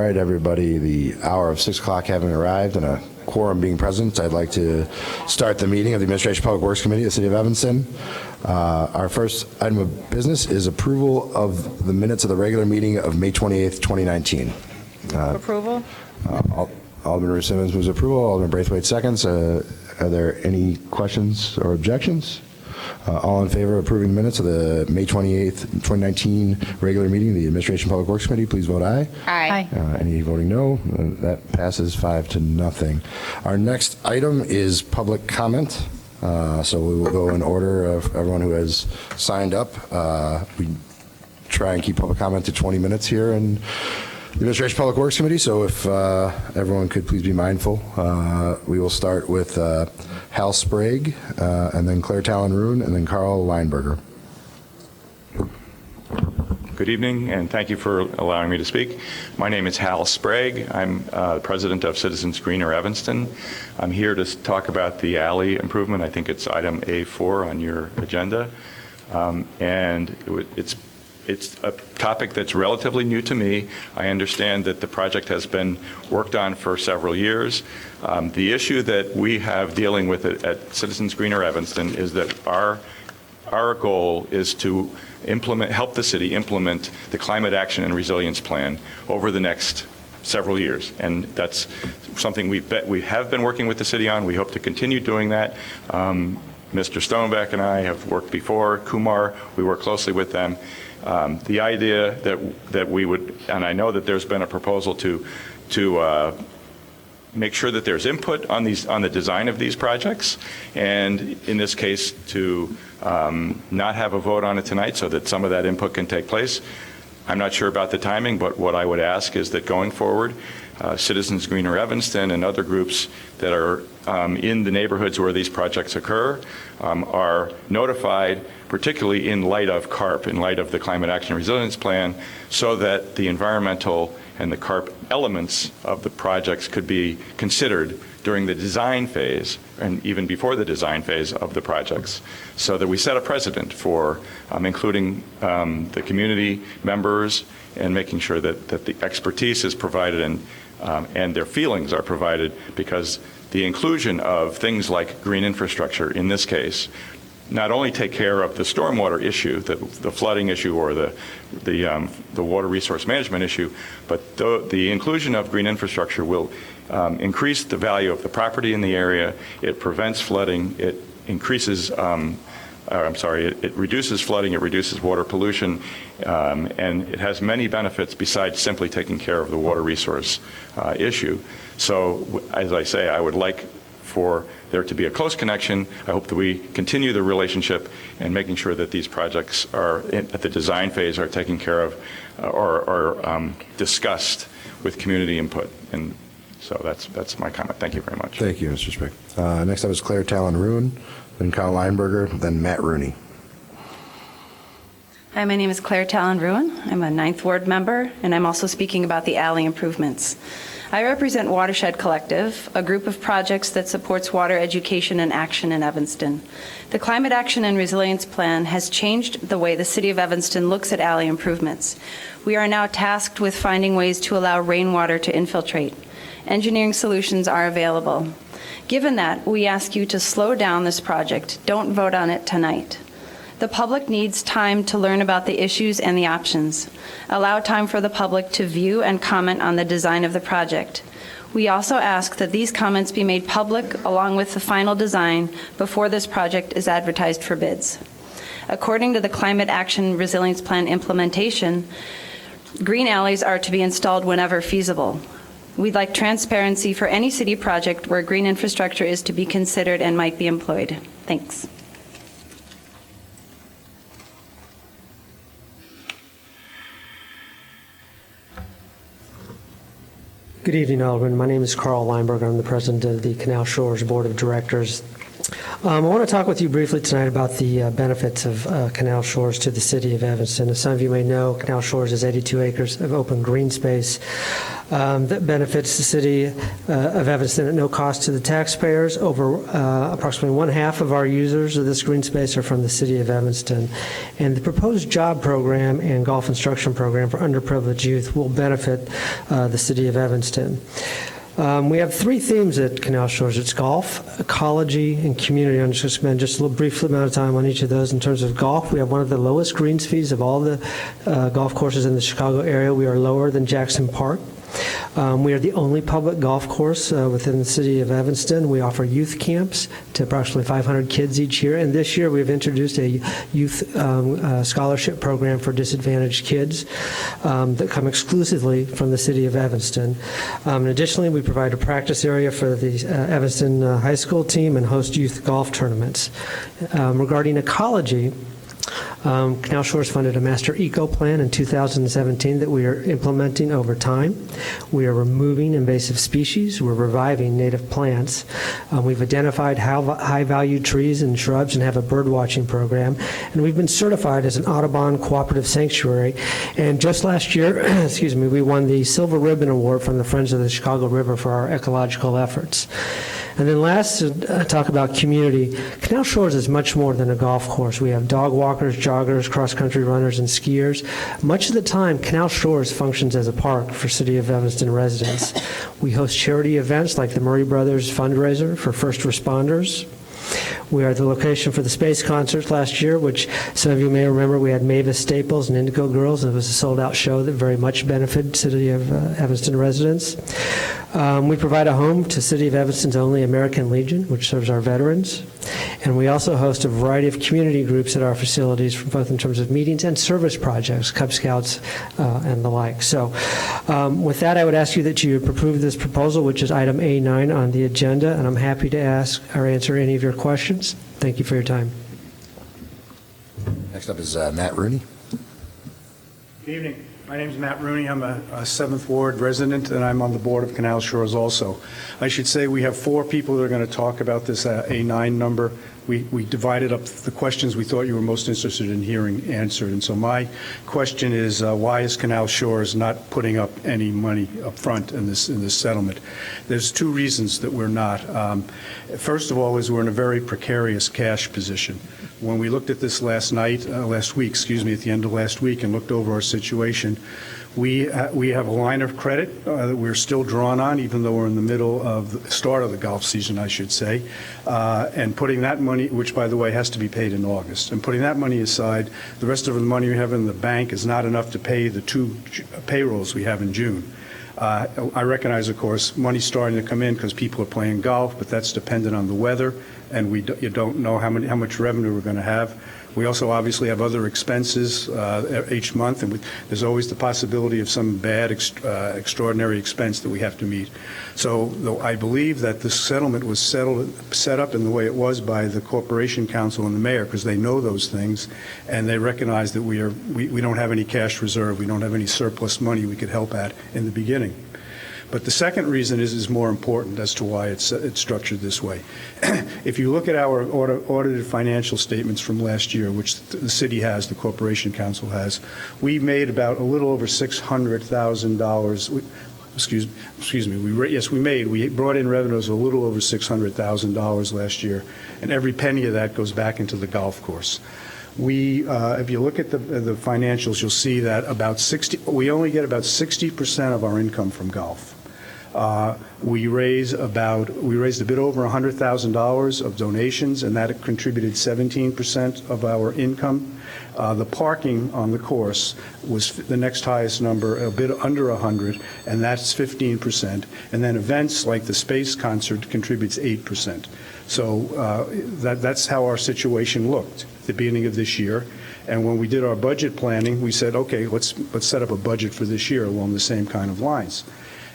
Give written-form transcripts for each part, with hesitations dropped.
right, everybody, the hour of 6 o'clock having arrived and a quorum being present, I'd like to start the meeting of the Administration Public Works Committee of the City of Evanston. Our first item of business is approval of the minutes of the regular meeting of May 28th, 2019. Approval? Alderman Simmons moves approval. Alderman Braithwaite seconds. Are there any questions or objections? All in favor of approving the minutes of the May 28th, 2019 regular meeting of the Administration Public Works Committee, please vote aye. Aye. Any voting no? That passes 5-0. Our next item is public comment. So we will go in order of everyone who has signed up. We try and keep public comment to 20 minutes here in the Administration Public Works Committee, so if everyone could please be mindful. We will start with Hal Sprague, and then Claire Talon-Roon, and then Carl Weinberger. Good evening, and thank you for allowing me to speak. My name is Hal Sprague. I'm president of Citizens Greener Evanston. I'm here to talk about the alley improvement. I think it's item A4 on your agenda, and it's a topic that's relatively new to me. I understand that the project has been worked on for several years. The issue that we have dealing with it at Citizens Greener Evanston is that our goal is to help the city implement the Climate Action and Resilience Plan over the next several years, and that's something we have been working with the city on. We hope to continue doing that. Mr. Stonebeck and I have worked before. Kumar, we work closely with them. The idea that we would, and I know that there's been a proposal to make sure that there's input on the design of these projects, and in this case to not have a vote on it tonight so that some of that input can take place. I'm not sure about the timing, but what I would ask is that going forward, Citizens Greener Evanston and other groups that are in the neighborhoods where these projects occur are notified, particularly in light of CARP, in light of the Climate Action Resilience Plan, so that the environmental and the CARP elements of the projects could be considered during the design phase and even before the design phase of the projects, so that we set a precedent for including the community members and making sure that the expertise is provided and their feelings are provided, because the inclusion of things like green infrastructure in this case not only take care of the stormwater issue, the flooding issue, or the water resource management issue, but the inclusion of green infrastructure will increase the value of the property in the area. It prevents flooding. It increases, it reduces flooding. It reduces water pollution, and it has many benefits besides simply taking care of the water resource issue. So, as I say, I would like for there to be a close connection. I hope that we continue the relationship and making sure that these projects are at the design phase are taken care of or discussed with community input. And so that's my comment. Thank you very much. Thank you, Mr. Sprague. Next up is Claire Talon-Roon, then Carl Weinberger, then Matt Rooney. Hi, my name is Claire Talon-Roon. I'm a 9th Ward member, and I'm also speaking about the alley improvements. I represent Watershed Collective, a group of projects that supports water education and action in Evanston. The Climate Action and Resilience Plan has changed the way the City of Evanston looks at alley improvements. We are now tasked with finding ways to allow rainwater to infiltrate. Engineering solutions are available. Given that, we ask you to slow down this project. Don't vote on it tonight. The public needs time to learn about the issues and the options. Allow time for the public to view and comment on the design of the project. We also ask that these comments be made public along with the final design before this project is advertised for bids. According to the Climate Action Resilience Plan implementation, green alleys are to be installed whenever feasible. We'd like transparency for any city project where green infrastructure is to be considered and might be employed. Thanks. Good evening, Alderman. My name is Carl Weinberger. I'm the president of the Canal Shores Board of Directors. I want to talk with you briefly tonight about the benefits of Canal Shores to the city of Evanston. As some of you may know, Canal Shores is 82 acres of open green space that benefits the city of Evanston at no cost to the taxpayers. Over approximately one-half of our users of this green space are from the city of Evanston. And the proposed job program and golf instruction program for underprivileged youth will benefit the city of Evanston. We have three themes at Canal Shores. It's golf, ecology, and community. I'm just going to spend just a little brief amount of time on each of those. In terms of golf, we have one of the lowest greens fees of all the golf courses in the Chicago area. We are lower than Jackson Park. We are the only public golf course within the city of Evanston. We offer youth camps to approximately 500 kids each year, and this year we've introduced a youth scholarship program for disadvantaged kids that come exclusively from the city of Evanston. And additionally, we provide a practice area for the Evanston high school team and host youth golf tournaments. Regarding ecology, Canal Shores funded a master eco plan in 2017 that we are implementing over time. We are removing invasive species. We're reviving native plants. We've identified high-value trees and shrubs and have a bird watching program. And we've been certified as an Audubon Cooperative Sanctuary. And just last year, excuse me, we won the Silver Ribbon Award from the Friends of the Chicago River for our ecological efforts. And then last, talk about community. Canal Shores is much more than a golf course. We have dog walkers, joggers, cross-country runners, and skiers. Much of the time, Canal Shores functions as a park for City of Evanston residents. We host charity events like the Murray Brothers fundraiser for first responders. We are the location for the Space Concerts last year, which some of you may remember. We had Mavis Staples and Indigo Girls, and it was a sold-out show that very much benefited City of Evanston residents. We provide a home to City of Evanston's only American Legion, which serves our veterans. And we also host a variety of community groups at our facilities, both in terms of meetings and service projects, Cub Scouts and the like. So with that, I would ask you that you approve this proposal, which is item A9 on the agenda, and I'm happy to ask or answer any of your questions. Thank you for your time. Next up is Matt Rooney. Good evening. My name is Matt Rooney. I'm a 7th Ward resident, and I'm on the board of Canal Shores also. I should say we have 4 people that are going to talk about this A9 number. We divided up the questions we thought you were most interested in hearing answered. And so my question is, why is Canal Shores not putting up any money up front in this settlement? There's 2 reasons that we're not. First of all, is we're in a very precarious cash position. When we looked at this last week, at the end of last week, and looked over our situation, we have a line of credit that we're still drawn on, even though we're in the middle of the start of the golf season, I should say, and putting that money, which by the way has to be paid in August, and putting that money aside, the rest of the money we have in the bank is not enough to pay the 2 payrolls we have in June. I recognize, of course, money's starting to come in because people are playing golf, but that's dependent on the weather, and you don't know how much revenue we're going to have. We also obviously have other expenses each month, and there's always the possibility of some bad extraordinary expense that we have to meet. So though I believe that the settlement was set up in the way it was by the Corporation Council and the mayor, because they know those things, and they recognize that we don't have any cash reserve, we don't have any surplus money we could help at in the beginning. But the second reason is more important as to why it's structured this way. If you look at our audited financial statements from last year, which the city has, the Corporation Council has, we made about a little over $600,000. We brought in revenues of a little over $600,000 last year, and every penny of that goes back into the golf course. If you look at the financials, you'll see that we only get about 60% of our income from golf. We raised a bit over $100,000 of donations, and that contributed 17% of our income. The parking on the course was the next highest number, a bit under 100, and that's 15%. And then events like the Space Concert contributes 8%. So that's how our situation looked at the beginning of this year. And when we did our budget planning, we said, okay, let's set up a budget for this year along the same kind of lines.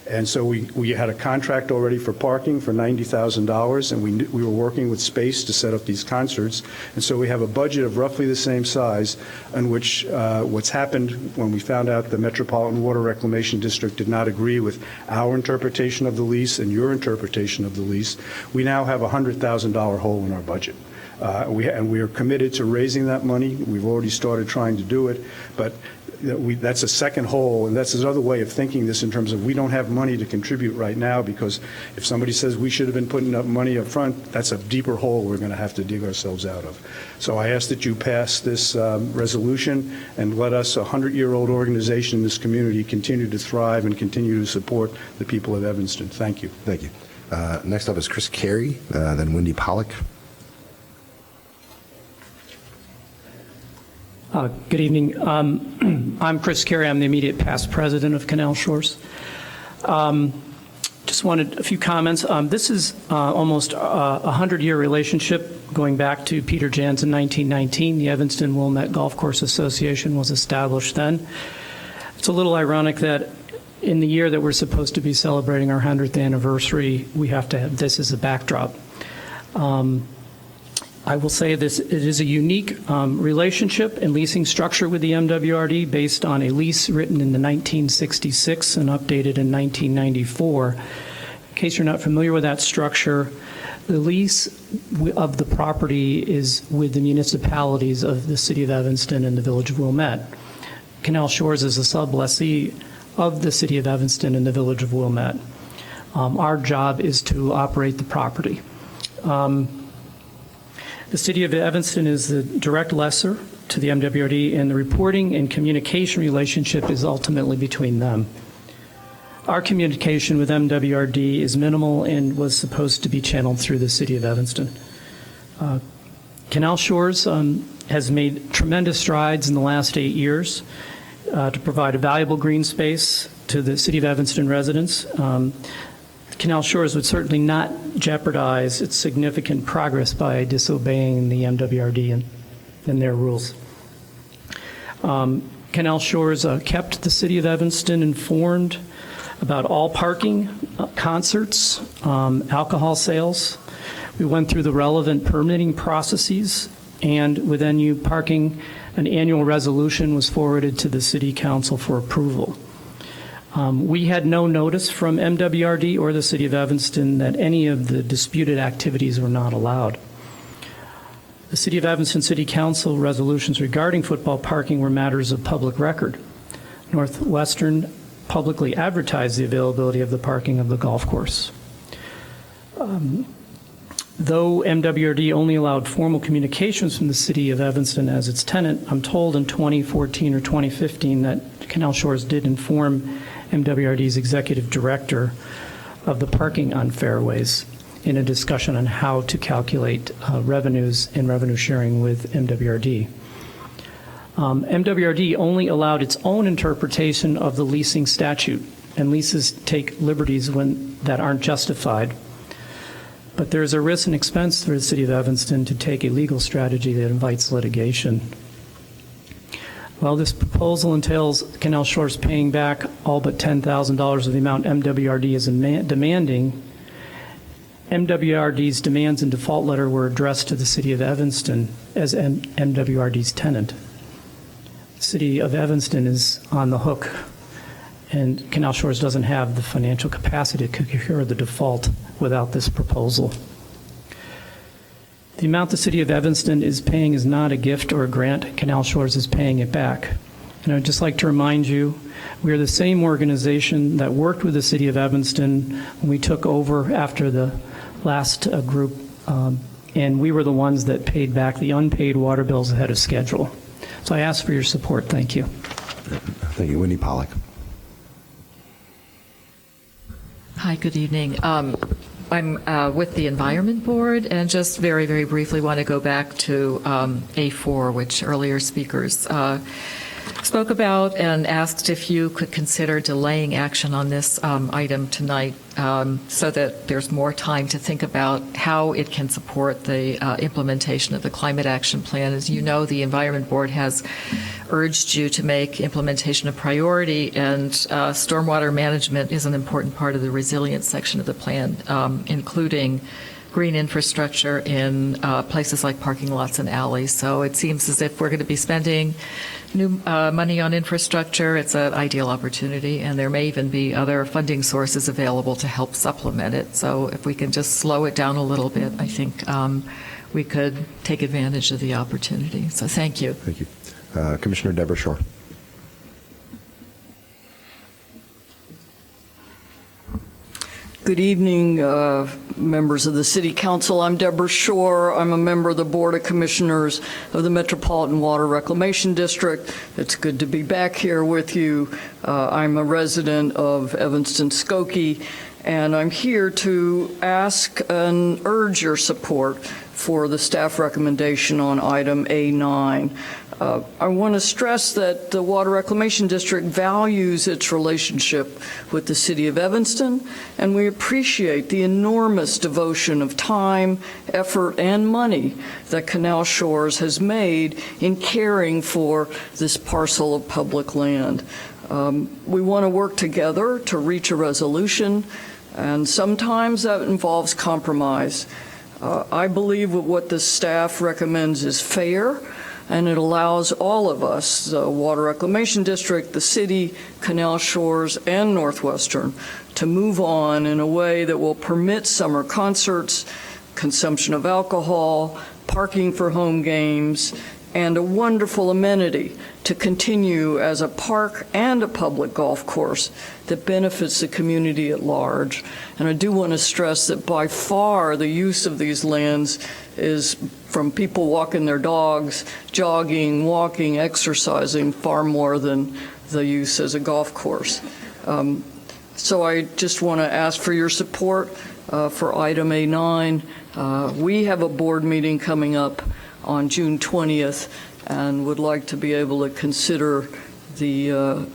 And so we had a contract already for parking for $90,000, and we were working with Space to set up these concerts. And so we have a budget of roughly the same size, in which what's happened when we found out the Metropolitan Water Reclamation District did not agree with our interpretation of the lease and your interpretation of the lease, we now have a $100,000 hole in our budget. We are committed to raising that money. We've already started trying to do it, but that's a second hole, and that's another way of thinking this in terms of we don't have money to contribute right now, because if somebody says we should have been putting up money up front, that's a deeper hole we're going to have to dig ourselves out of. So I ask that you pass this resolution and let us, a 100-year-old organization in this community, continue to thrive and continue to support the people of Evanston. Thank you. Thank you. Next up is Chris Kerry, then Wendy Pollock. Good evening. I'm Chris Kerry. I'm the immediate past president of Canal Shores. Just wanted a few comments. This is almost a 100-year relationship going back to Peter Jan's in 1919. The Evanston Wilmette Golf Course Association was established then. It's a little ironic that in the year that we're supposed to be celebrating our 100th anniversary, we have to have this as a backdrop. I will say this, it is a unique relationship and leasing structure with the MWRD based on a lease written in 1966 and updated in 1994. In case you're not familiar with that structure, the lease of the property is with the municipalities of the City of Evanston and the Village of Wilmette. Canal Shores is a sublessee of the City of Evanston and the Village of Wilmette. Our job is to operate the property. The City of Evanston is the direct lessor to the MWRD, and the reporting and communication relationship is ultimately between them. Our communication with MWRD is minimal and was supposed to be channeled through the City of Evanston. Canal Shores has made tremendous strides in the last 8 years to provide a valuable green space to the City of Evanston residents. Canal Shores would certainly not jeopardize its significant progress by disobeying the MWRD and their rules. Canal Shores kept the City of Evanston informed about all parking, concerts, alcohol sales. We went through the relevant permitting processes, and with NU parking, an annual resolution was forwarded to the City Council for approval. We had no notice from MWRD or the City of Evanston that any of the disputed activities were not allowed. The City of Evanston City Council resolutions regarding football parking were matters of public record. Northwestern publicly advertised the availability of the parking of the golf course. Though MWRD only allowed formal communications from the City of Evanston as its tenant, I'm told in 2014 or 2015 that Canal Shores did inform MWRD's executive director of the parking on fairways in a discussion on how to calculate revenues and revenue sharing with MWRD. MWRD only allowed its own interpretation of the leasing statute, and leases take liberties when that aren't justified. But there's a risk and expense for the City of Evanston to take a legal strategy that invites litigation. Well, this proposal entails Canal Shores paying back all but $10,000 of the amount MWRD is demanding. MWRD's demands and default letter were addressed to the City of Evanston as MWRD's tenant. The City of Evanston is on the hook, and Canal Shores doesn't have the financial capacity to cure the default without this proposal. The amount the City of Evanston is paying is not a gift or a grant. Canal Shores is paying it back. And I'd just like to remind you, we are the same organization that worked with the City of Evanston when we took over after the last group, and we were the ones that paid back the unpaid water bills ahead of schedule. So I ask for your support. Thank you. Thank you. Wendy Pollock. Hi, good evening. I'm with the Environment Board, and just very, very briefly want to go back to A4, which earlier speakers spoke about, and asked if you could consider delaying action on this item tonight so that there's more time to think about how it can support the implementation of the Climate Action Plan. As you know, the Environment Board has urged you to make implementation a priority, and stormwater management is an important part of the resilience section of the plan, including green infrastructure in places like parking lots and alleys. So it seems as if we're going to be spending new money on infrastructure. It's an ideal opportunity, and there may even be other funding sources available to help supplement it. So if we can just slow it down a little bit, I think we could take advantage of the opportunity. So thank you. Thank you. Commissioner Debra Shore. Good evening, members of the City Council. I'm Debra Shore. I'm a member of the Board of Commissioners of the Metropolitan Water Reclamation District. It's good to be back here with you. I'm a resident of Evanston-Skokie, and I'm here to ask and urge your support for the staff recommendation on item A9. I want to stress that the Water Reclamation District values its relationship with the City of Evanston, and we appreciate the enormous devotion of time, effort, and money that Canal Shores has made in caring for this parcel of public land. We want to work together to reach a resolution, and sometimes that involves compromise. I believe that what the staff recommends is fair, and it allows all of us, the Water Reclamation District, the city, Canal Shores, and Northwestern, to move on in a way that will permit summer concerts, consumption of alcohol, parking for home games, and a wonderful amenity to continue as a park and a public golf course that benefits the community at large. And I do want to stress that by far the use of these lands is from people walking their dogs, jogging, walking, exercising, far more than the use as a golf course. So I just want to ask for your support for item A9. We have a board meeting coming up on June 20th and would like to be able to consider the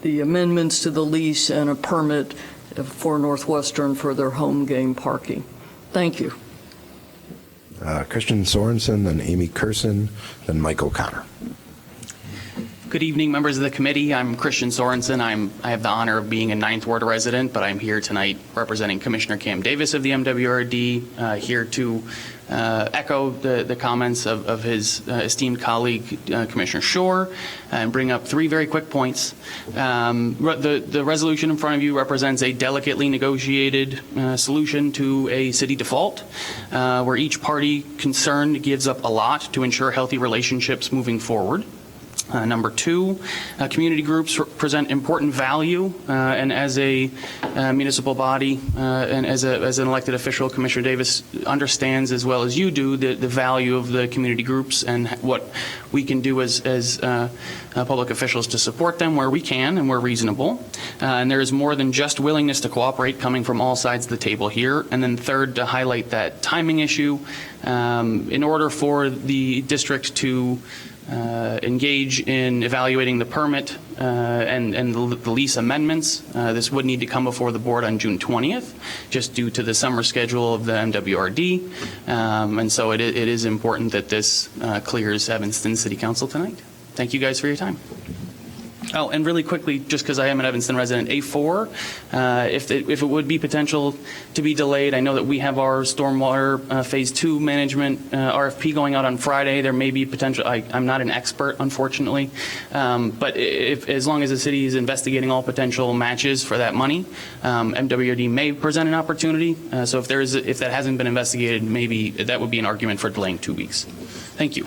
amendments to the lease and a permit for Northwestern for their home game parking. Thank you. Christian Sorenson, then Amy Kirsten, then Mike O'Connor. Good evening, members of the committee. I'm Christian Sorenson. I have the honor of being a 9th Ward resident, but I'm here tonight representing Commissioner Cam Davis of the MWRD, here to echo the comments of his esteemed colleague, Commissioner Shore, and bring up 3 very quick points. The resolution in front of you represents a delicately negotiated solution to a city default, where each party concerned gives up a lot to ensure healthy relationships moving forward. Number 2, community groups present important value, and as a municipal body and as an elected official, Commissioner Davis understands as well as you do the value of the community groups and what we can do as public officials to support them where we can and where reasonable. And there is more than just willingness to cooperate coming from all sides of the table here. And then third, to highlight that timing issue, in order for the district to engage in evaluating the permit and the lease amendments. This would need to come before the board on June 20th, just due to the summer schedule of the MWRD. And so it is important that this clears Evanston City Council tonight. Thank you guys for your time. Oh, and really quickly, just because I am an Evanston resident, A4, if it would be potential to be delayed, I know that we have our stormwater phase 2 management RFP going out on Friday. There may be potential. I'm not an expert, unfortunately, but as long as the city is investigating all potential matches for that money, MWRD may present an opportunity. So if that hasn't been investigated, maybe that would be an argument for delaying 2 weeks. Thank you.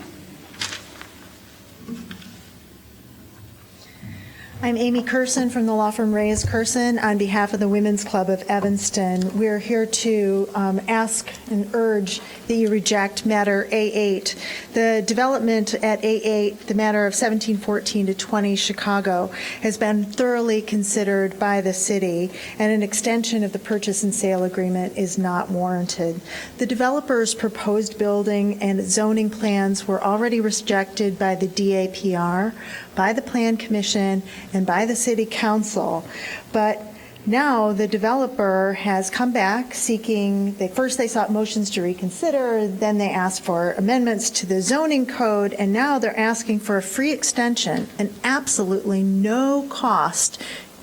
I'm Amy Kirsten from the law firm Reyes Kirsten on behalf of the Women's Club of Evanston. We're here to ask and urge that you reject matter A8. The development at A8, the matter of 1714 to 20 Chicago, has been thoroughly considered by the city, and an extension of the purchase and sale agreement is not warranted. The developer's proposed building and zoning plans were already rejected by the DAPR, by the Plan Commission, and by the City Council. But now the developer has come back seeking, first they sought motions to reconsider, then they asked for amendments to the zoning code, and now they're asking for a free extension, an absolutely no cost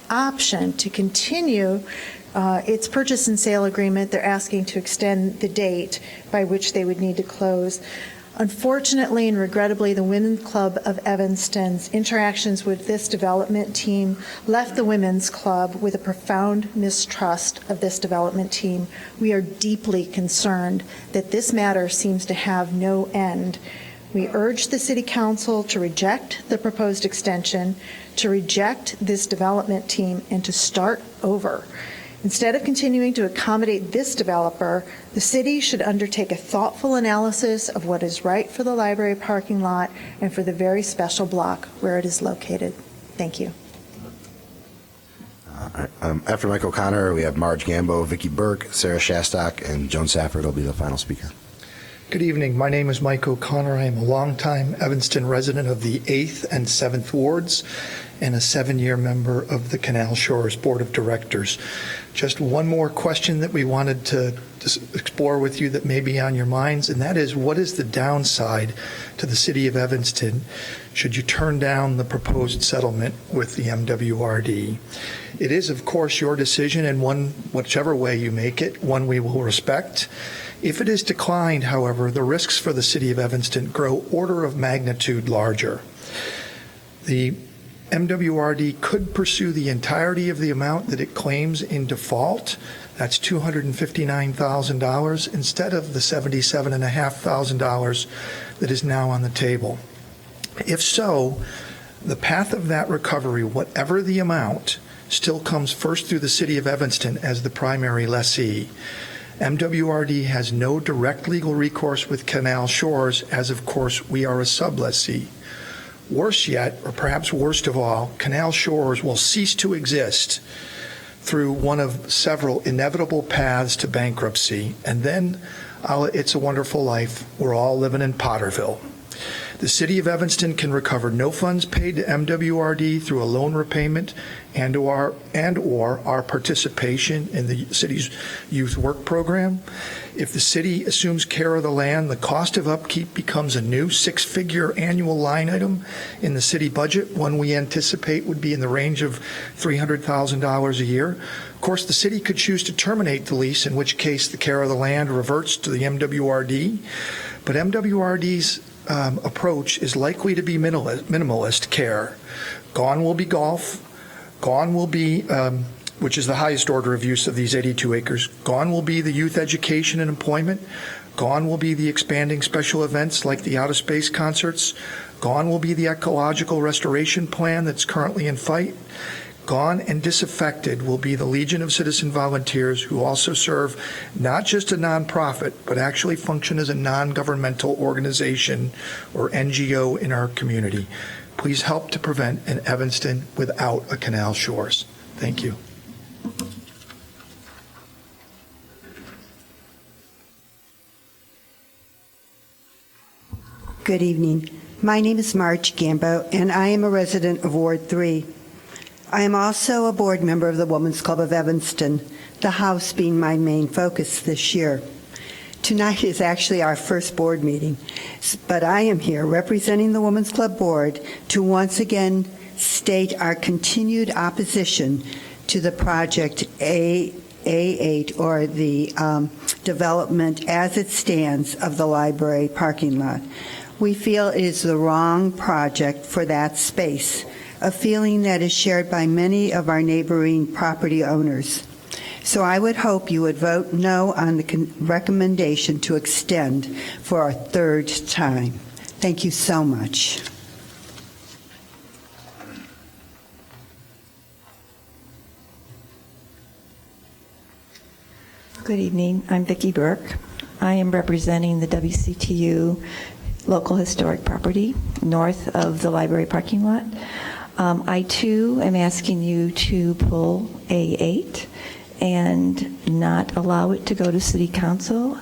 option to continue its purchase and sale agreement. They're asking to extend the date by which they would need to close. Unfortunately and regrettably, the Women's Club of Evanston's interactions with this development team left the Women's Club with a profound mistrust of this development team. We are deeply concerned that this matter seems to have no end. We urge the City Council to reject the proposed extension, to reject this development team, and to start over. Instead of continuing to accommodate this developer, the city should undertake a thoughtful analysis of what is right for the library parking lot and for the very special block where it is located. Thank you. After Mike O'Connor, we have Marge Jambo, Vicki Burke, Sarah Shastak, and Joan Safford will be the final speaker. Good evening. My name is Mike O'Connor. I am a longtime Evanston resident of the 8th and 7th Wards and a 7-year member of the Canal Shores Board of Directors. Just one more question that we wanted to explore with you that may be on your minds, and that is, what is the downside to the city of Evanston should you turn down the proposed settlement with the MWRD? It is, of course, your decision, and whichever way you make it, one we will respect. If it is declined, however, the risks for the city of Evanston grow order of magnitude larger. The MWRD could pursue the entirety of the amount that it claims in default. That's $259,000 instead of the $77,500 that is now on the table. If so, the path of that recovery, whatever the amount, still comes first through the city of Evanston as the primary lessee. MWRD has no direct legal recourse with Canal Shores, as of course we are a sublessee. Worse yet, or perhaps worst of all, Canal Shores will cease to exist through one of several inevitable paths to bankruptcy, and then it's a wonderful life. We're all living in Potterville. The city of Evanston can recover no funds paid to MWRD through a loan repayment and/or our participation in the city's youth work program. If the city assumes care of the land, the cost of upkeep becomes a new 6-figure annual line item in the city budget, one we anticipate would be in the range of $300,000 a year. Of course, the city could choose to terminate the lease, in which case the care of the land reverts to the MWRD. But MWRD's approach is likely to be minimalist care. Gone will be golf. Gone will be, which is the highest order of use of these 82 acres. Gone will be the youth education and employment. Gone will be the expanding special events like the Out of Space concerts. Gone will be the ecological restoration plan that's currently in fight. Gone and disaffected will be the Legion of Citizen Volunteers, who also serve not just a nonprofit, but actually function as a non-governmental organization or NGO in our community. Please help to prevent an Evanston without a Canal Shores. Thank you. Good evening. My name is Marge Jambo, and I am a resident of Ward 3. I am also a board member of the Women's Club of Evanston, the House being my main focus this year. Tonight is actually our first board meeting, but I am here representing the Women's Club Board to once again state our continued opposition to the project A8, or the development as it stands of the library parking lot. We feel it is the wrong project for that space, a feeling that is shared by many of our neighboring property owners. So I would hope you would vote no on the recommendation to extend for a third time. Thank you so much. Good evening. I'm Vicki Burke. I am representing the WCTU local historic property north of the library parking lot. I, too, am asking you to pull A8 and not allow it to go to City Council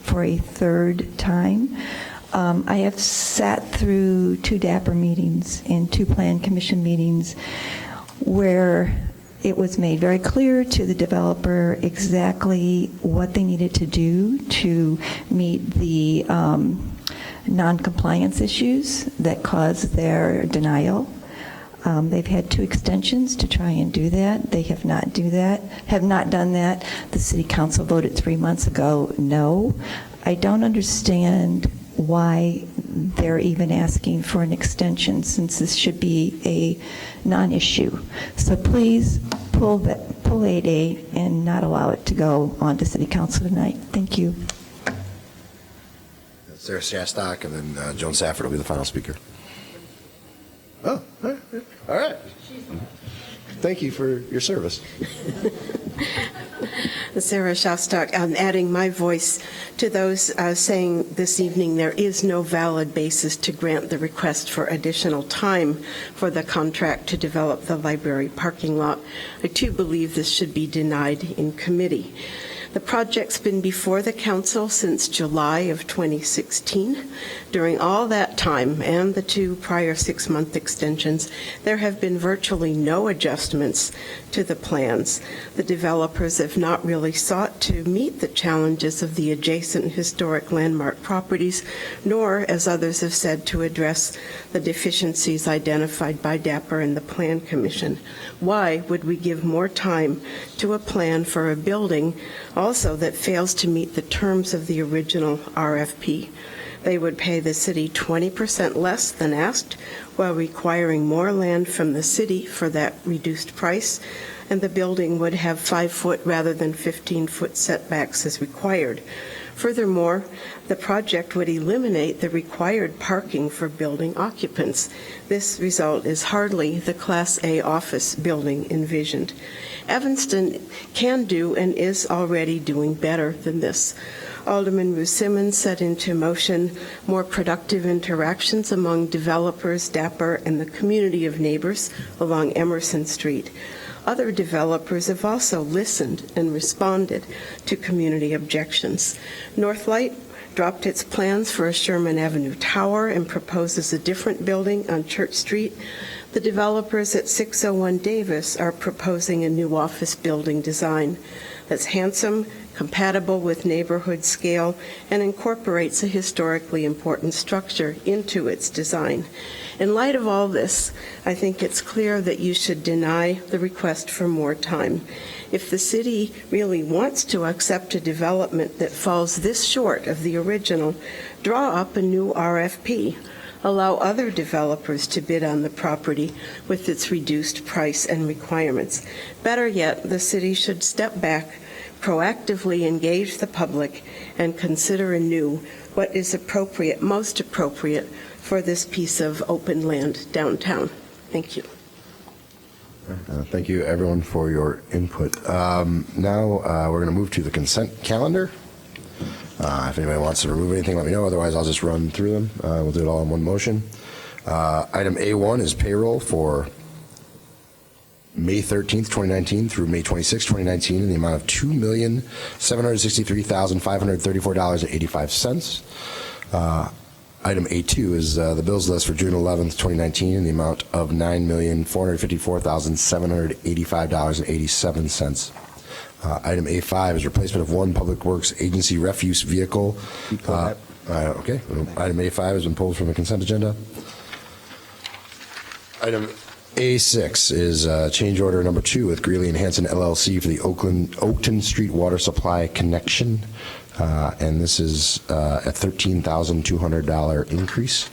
for a third time. I have sat through 2 DAPR meetings and 2 Plan Commission meetings where it was made very clear to the developer exactly what they needed to do to meet the non-compliance issues that caused their denial. They've had 2 extensions to try and do that. They have not done that. The City Council voted 3 months ago no. I don't understand why they're even asking for an extension, since this should be a non-issue. So please pull 8A and not allow it to go on to City Council tonight. Thank you. Sarah Shastak, and then Joan Safford will be the final speaker. Oh, all right. Thank you for your service. Sarah Shostak, adding my voice to those saying this evening there is no valid basis to grant the request for additional time for the contract to develop the library parking lot. I too believe this should be denied in committee. The project's been before the council since July of 2016. During all that time and the 2 prior 6-month extensions, there have been virtually no adjustments to the plans. The developers have not really sought to meet the challenges of the adjacent historic landmark properties, nor, as others have said, to address the deficiencies identified by DAPR and the Plan Commission. Why would we give more time to a plan for a building also that fails to meet the terms of the original RFP? They would pay the city 20% less than asked while requiring more land from the city for that reduced price, and the building would have 5-foot rather than 15-foot setbacks as required. Furthermore, the project would eliminate the required parking for building occupants. This result is hardly the Class A office building envisioned. Evanston can do and is already doing better than this. Alderman Ruth Simmons set into motion more productive interactions among developers, DAPR, and the community of neighbors along Emerson Street. Other developers have also listened and responded to community objections. Northlight dropped its plans for a Sherman Avenue tower and proposes a different building on Church Street. The developers at 601 Davis are proposing a new office building design that's handsome, compatible with neighborhood scale, and incorporates a historically important structure into its design. In light of all this, I think it's clear that you should deny the request for more time. If the city really wants to accept a development that falls this short of the original, draw up a new RFP. Allow other developers to bid on the property with its reduced price and requirements. Better yet, the city should step back, proactively engage the public, and consider anew what is appropriate, most appropriate for this piece of open land downtown. Thank you. Thank you, everyone, for your input. Now we're going to move to the consent calendar. If anybody wants to remove anything, let me know. Otherwise, I'll just run through them. We'll do it all in one motion. Item A1 is payroll for May 13th, 2019 through May 26th, 2019 in the amount of $2,763,534.85. Item A2 is the bills list for June 11th, 2019 in the amount of $9,454,785.87. Item A5 is replacement of one Public Works Agency refuse vehicle. Okay. Item A5 has been pulled from the consent agenda. Item A6 is change order number 2 with Greeley and Hanson LLC for the Oakton Street Water Supply Connection. And this is a $13,200 increase.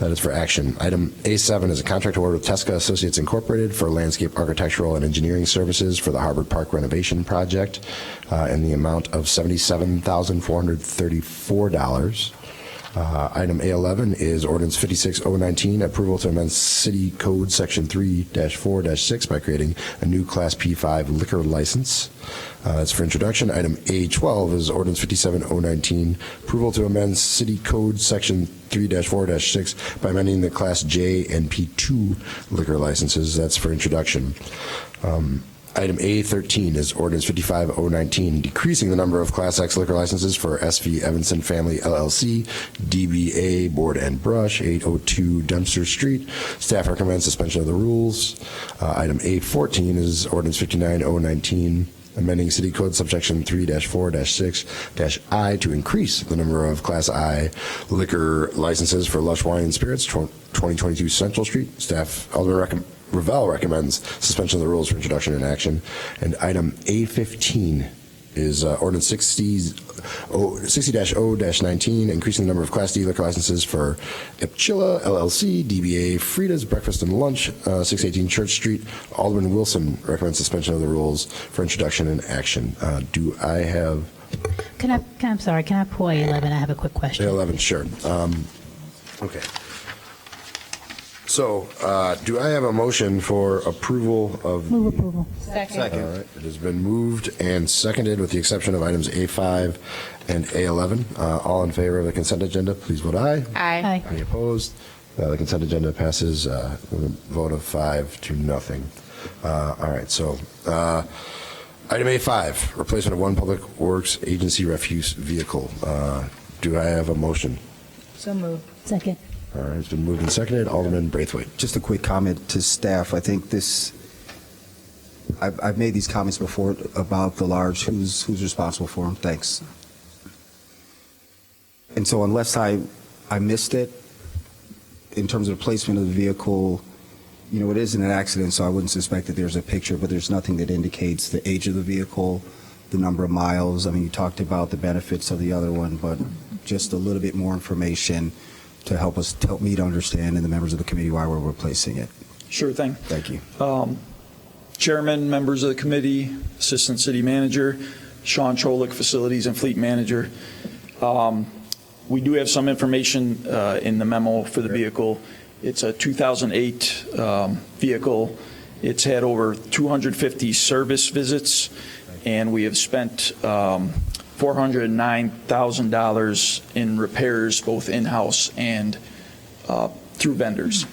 That is for action. Item A7 is a contract award with Tesca Associates Incorporated for landscape architectural and engineering services for the Harvard Park renovation project in the amount of $77,434. Item A11 is ordinance 56019, approval to amend City Code Section 3-4-6 by creating a new Class P5 liquor license. That's for introduction. Item A12 is ordinance 57019, approval to amend City Code Section 3-4-6 by amending the Class J and P2 liquor licenses. That's for introduction. Item A13 is ordinance 55019, decreasing the number of Class X liquor licenses for SV Evanston Family LLC, DBA Board and Brush, 802 Dempster Street. Staff recommends suspension of the rules. Item A14 is ordinance 59019, amending City Code subsection 3-4-6-I to increase the number of Class I liquor licenses for Lush Wine and Spirits, 2022 Central Street. Staff, Alderman Ravel recommends suspension of the rules for introduction and action. And item A15 is ordinance 60-0-19, increasing the number of Class D liquor licenses for Ipchilla LLC, DBA Frida's Breakfast and Lunch, 618 Church Street. Alderman Wilson recommends suspension of the rules for introduction and action. Do I have... I'm sorry, can I pull A11? I have a quick question. A11, sure. Okay. So, do I have a motion for approval of? Move approval. Second. All right, it has been moved and seconded with the exception of items A5 and A11. All in favor of the consent agenda, please vote aye. Aye. Any opposed? The consent agenda passes with a vote of 5-0. All right, so item A5, replacement of one public works agency refuse vehicle. Do I have a motion? So moved. Second. All right, it's been moved and seconded. Alderman Braithwaite. Just a quick comment to staff. I think this, I've made these comments before about the large, who's responsible for them? Thanks. And so unless I missed it, in terms of the placement of the vehicle, you know, it isn't an accident, so I wouldn't suspect that there's a picture, but there's nothing that indicates the age of the vehicle, the number of miles. I mean, you talked about the benefits of the other one, but just a little bit more information to help me to understand and the members of the committee why we're replacing it. Sure thing. Thank you. Chairman, members of the committee, Assistant City Manager, Sean Cholick, Facilities and Fleet Manager. We do have some information in the memo for the vehicle. It's a 2008 vehicle. It's had over 250 service visits, and we have spent $409,000 in repairs, both in-house and through vendors.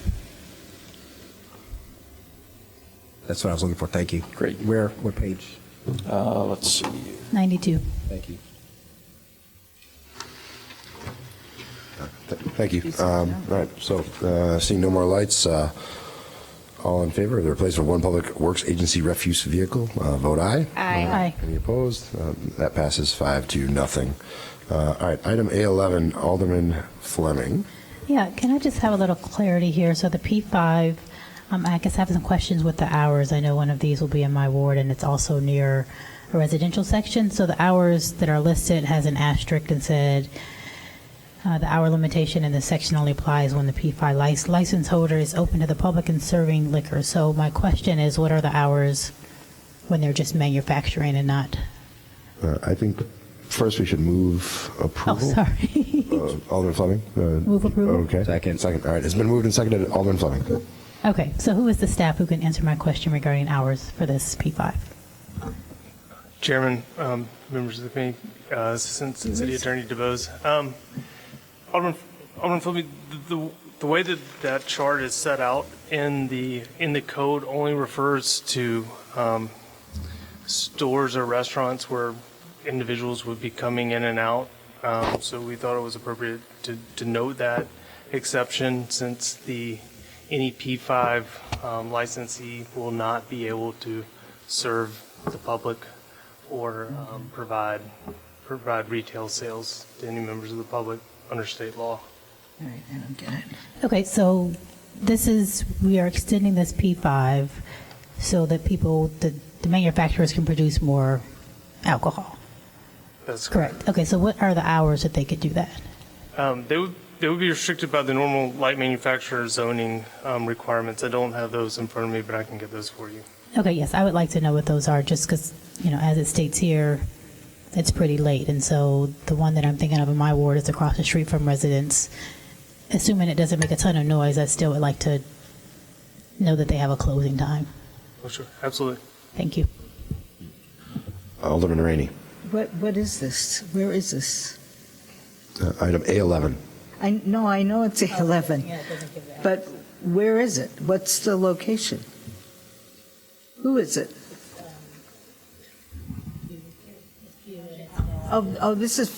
That's what I was looking for. Thank you. Great. What page? Let's see. 92. Thank you. Thank you. All right, so seeing no more lights, all in favor of the replacement of one public works agency refuse vehicle, vote aye. Aye. Any opposed? That passes 5-0. All right, item A11, Alderman Fleming. Yeah, can I just have a little clarity here? So the P5, I guess I have some questions with the hours. I know one of these will be in my ward, and it's also near a residential section. So the hours that are listed has an asterisk and said, the hour limitation in this section only applies when the P5 license holder is open to the public and serving liquor. So my question is, what are the hours when they're just manufacturing and not? I think first we should move approval. Oh, sorry. Alderman Fleming. Move approval? Okay. Second. All right, it's been moved and seconded. Alderman Fleming. Okay, so who is the staff who can answer my question regarding hours for this P5? Chairman, members of the committee, Assistant City Attorney DeBose. Alderman Fleming, the way that chart is set out in the code only refers to stores or restaurants where individuals would be coming in and out. So we thought it was appropriate to note that exception, since any P5 licensee will not be able to serve the public or provide retail sales to any members of the public under state law. All right, I don't get it. Okay, so we are extending this P5 so that the manufacturers can produce more alcohol. That's correct. Okay, so what are the hours that they could do that? They would be restricted by the normal light manufacturer zoning requirements. I don't have those in front of me, but I can get those for you. Okay, yes, I would like to know what those are, just because, as it states here, it's pretty late. And so the one that I'm thinking of in my ward is across the street from residents. Assuming it doesn't make a ton of noise, I still would like to know that they have a closing time. Oh, sure. Absolutely. Thank you. Alderman Rainey. What is this? Where is this? Item A11. I know it's 11, but where is it? What's the location? Who is it? Oh, this is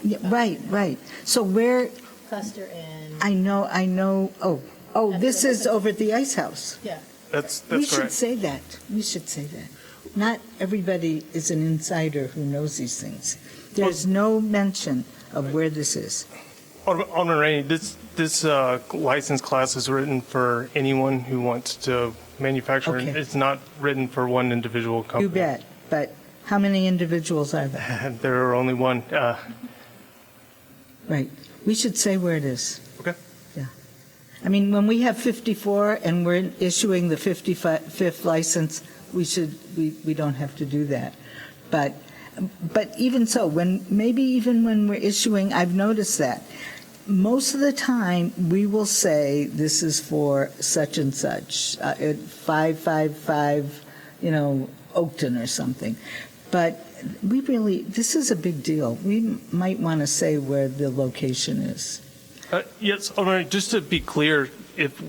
yeah, right. So where? Cluster and I know. Oh, this is over at the Ice House. Yeah. That's We should correct. say that. We should say that. Not everybody is an insider who knows these things. There's no mention of where this is. Alderman Rainey, this license class is written for anyone who wants to manufacture. Okay. It's not written for one individual company. You bet. But how many individuals are there? There are only one. Right. We should say where it is. Okay. Yeah. I mean, when we have 54 and we're issuing the 55th license, we don't have to do that. But even so, maybe even when we're issuing, I've noticed that most of the time, we will say this is for such and such, at 555, Oakton or something. But this is a big deal. We might want to say where the location is. Yes, just to be clear, if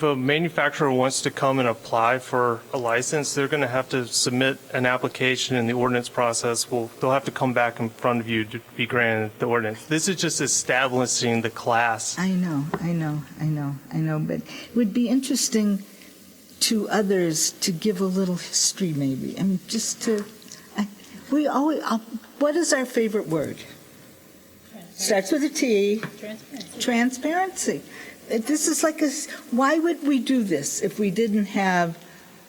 a manufacturer wants to come and apply for a license, they're going to have to submit an application, and the ordinance process they'll have to come back in front of you to be granted the ordinance. This is just establishing the class. I know, but it would be interesting to others to give a little history, maybe. I mean, just to, what is our favorite word? Starts with a T. Transparency. This is why would we do this if we didn't have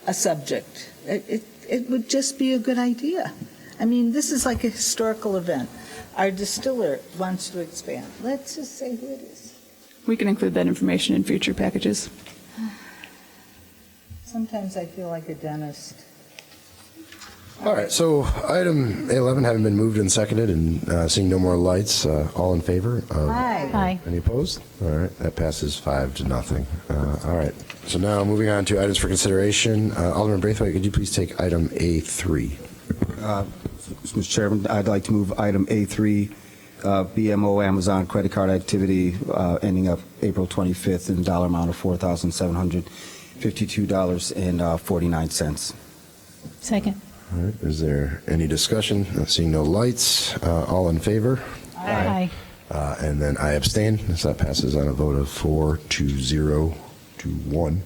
a subject? It would just be a good idea. I mean, this is like a historical event. Our distiller wants to expand. Let's just say who it is. We can include that information in future packages. Sometimes I feel like a dentist. All right, so item 11 having been moved and seconded and seeing no more lights, all in favor? Aye. Aye. Any opposed? All right, that passes 5-0. All right, so now moving on to items for consideration. Alderman Braithwaite, could you please take item A3? Mr. Chairman, I'd like to move item A3, BMO Amazon credit card activity ending up April 25th in dollar amount of $4,752.49. Second. All right, is there any discussion? Seeing no lights, all in favor? Aye. And then I abstain, so that passes on a vote of 4-0 to 1.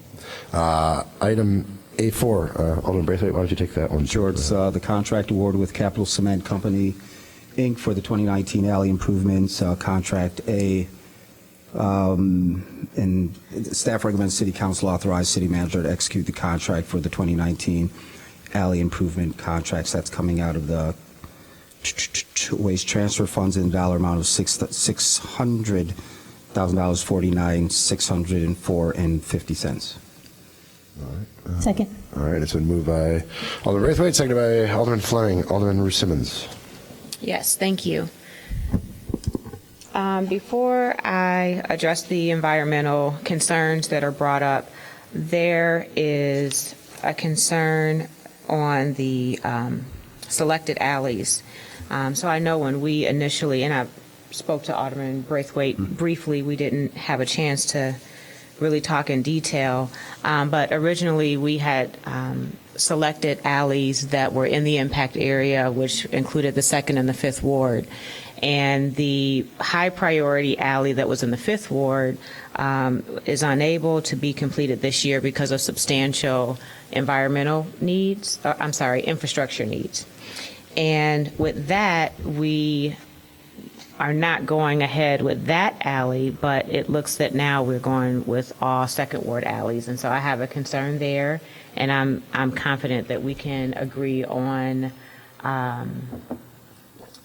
Item A4, Alderman Braithwaite, why don't you take that one? Sure, it's the contract award with Capital Cement Company, Inc. for the 2019 alley improvements, Contract A. And staff recommends City Council authorize City Manager to execute the contract for the 2019 alley improvement contracts. That's coming out of the waste transfer funds in the dollar amount of $600,000, $49,604.50. All right. Second. All right, it's been moved by Alderman Braithwaite, seconded by Alderman Fleming. Alderman Ruth Simmons. Yes, thank you. Before I address the environmental concerns that are brought up, there is a concern on the selected alleys. So I know when we initially, and I spoke to Alderman Braithwaite briefly, we didn't have a chance to really talk in detail, but originally we had selected alleys that were in the impact area, which included the 2nd and the 5th Ward. And the high priority alley that was in the 5th Ward is unable to be completed this year because of substantial infrastructure needs. And with that, we are not going ahead with that alley, but it looks that now we're going with all 2nd Ward alleys. And so I have a concern there, and I'm confident that we can agree on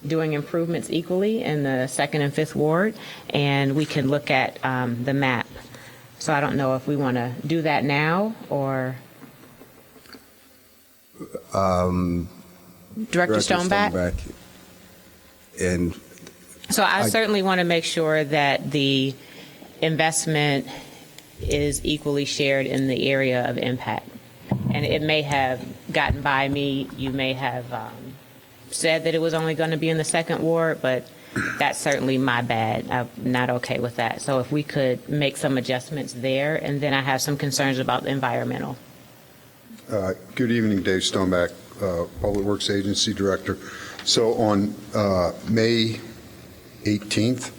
doing improvements equally in the 2nd and 5th Ward, and we can look at the map. So I don't know if we want to do that now or Director Stoneback. And so I certainly want to make sure that the investment is equally shared in the area of impact. And it may have gotten by me. You may have said that it was only going to be in the 2nd Ward, but that's certainly my bad. I'm not okay with that. So if we could make some adjustments there, and then I have some concerns about the environmental. Good evening, Dave Stoneback, Public Works Agency Director. So on May 18th,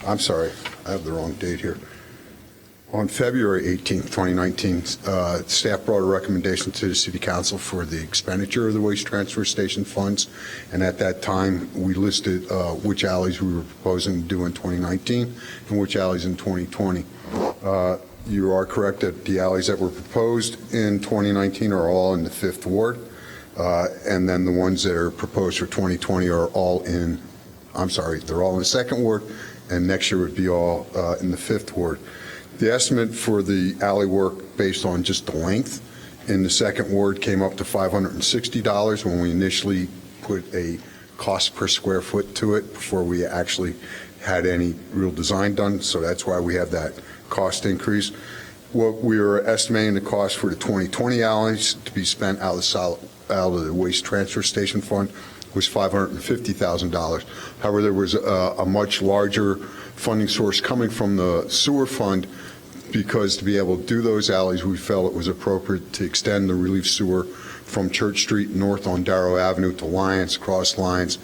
I'm sorry, I have the wrong date here. On February 18th, 2019, staff brought a recommendation to the City Council for the expenditure of the waste transfer station funds, and at that time we listed which alleys we were proposing to do in 2019 and which alleys in 2020. You are correct that the alleys that were proposed in 2019 are all in the 5th Ward, and then the ones that are proposed for 2020 are all in, they're all in the 2nd Ward, and next year would be all in the 5th Ward. The estimate for the alley work based on just the length in the 2nd Ward came up to $560 when we initially put a cost per square foot to it before we actually had any real design done, so that's why we have that cost increase. What we were estimating the cost for the 2020 alleys to be spent out of the waste transfer station fund was $550,000. However, there was a much larger funding source coming from the sewer fund, because to be able to do those alleys, we felt it was appropriate to extend the relief sewer from Church Street north on Darrow Avenue to Lyons, across Lyons,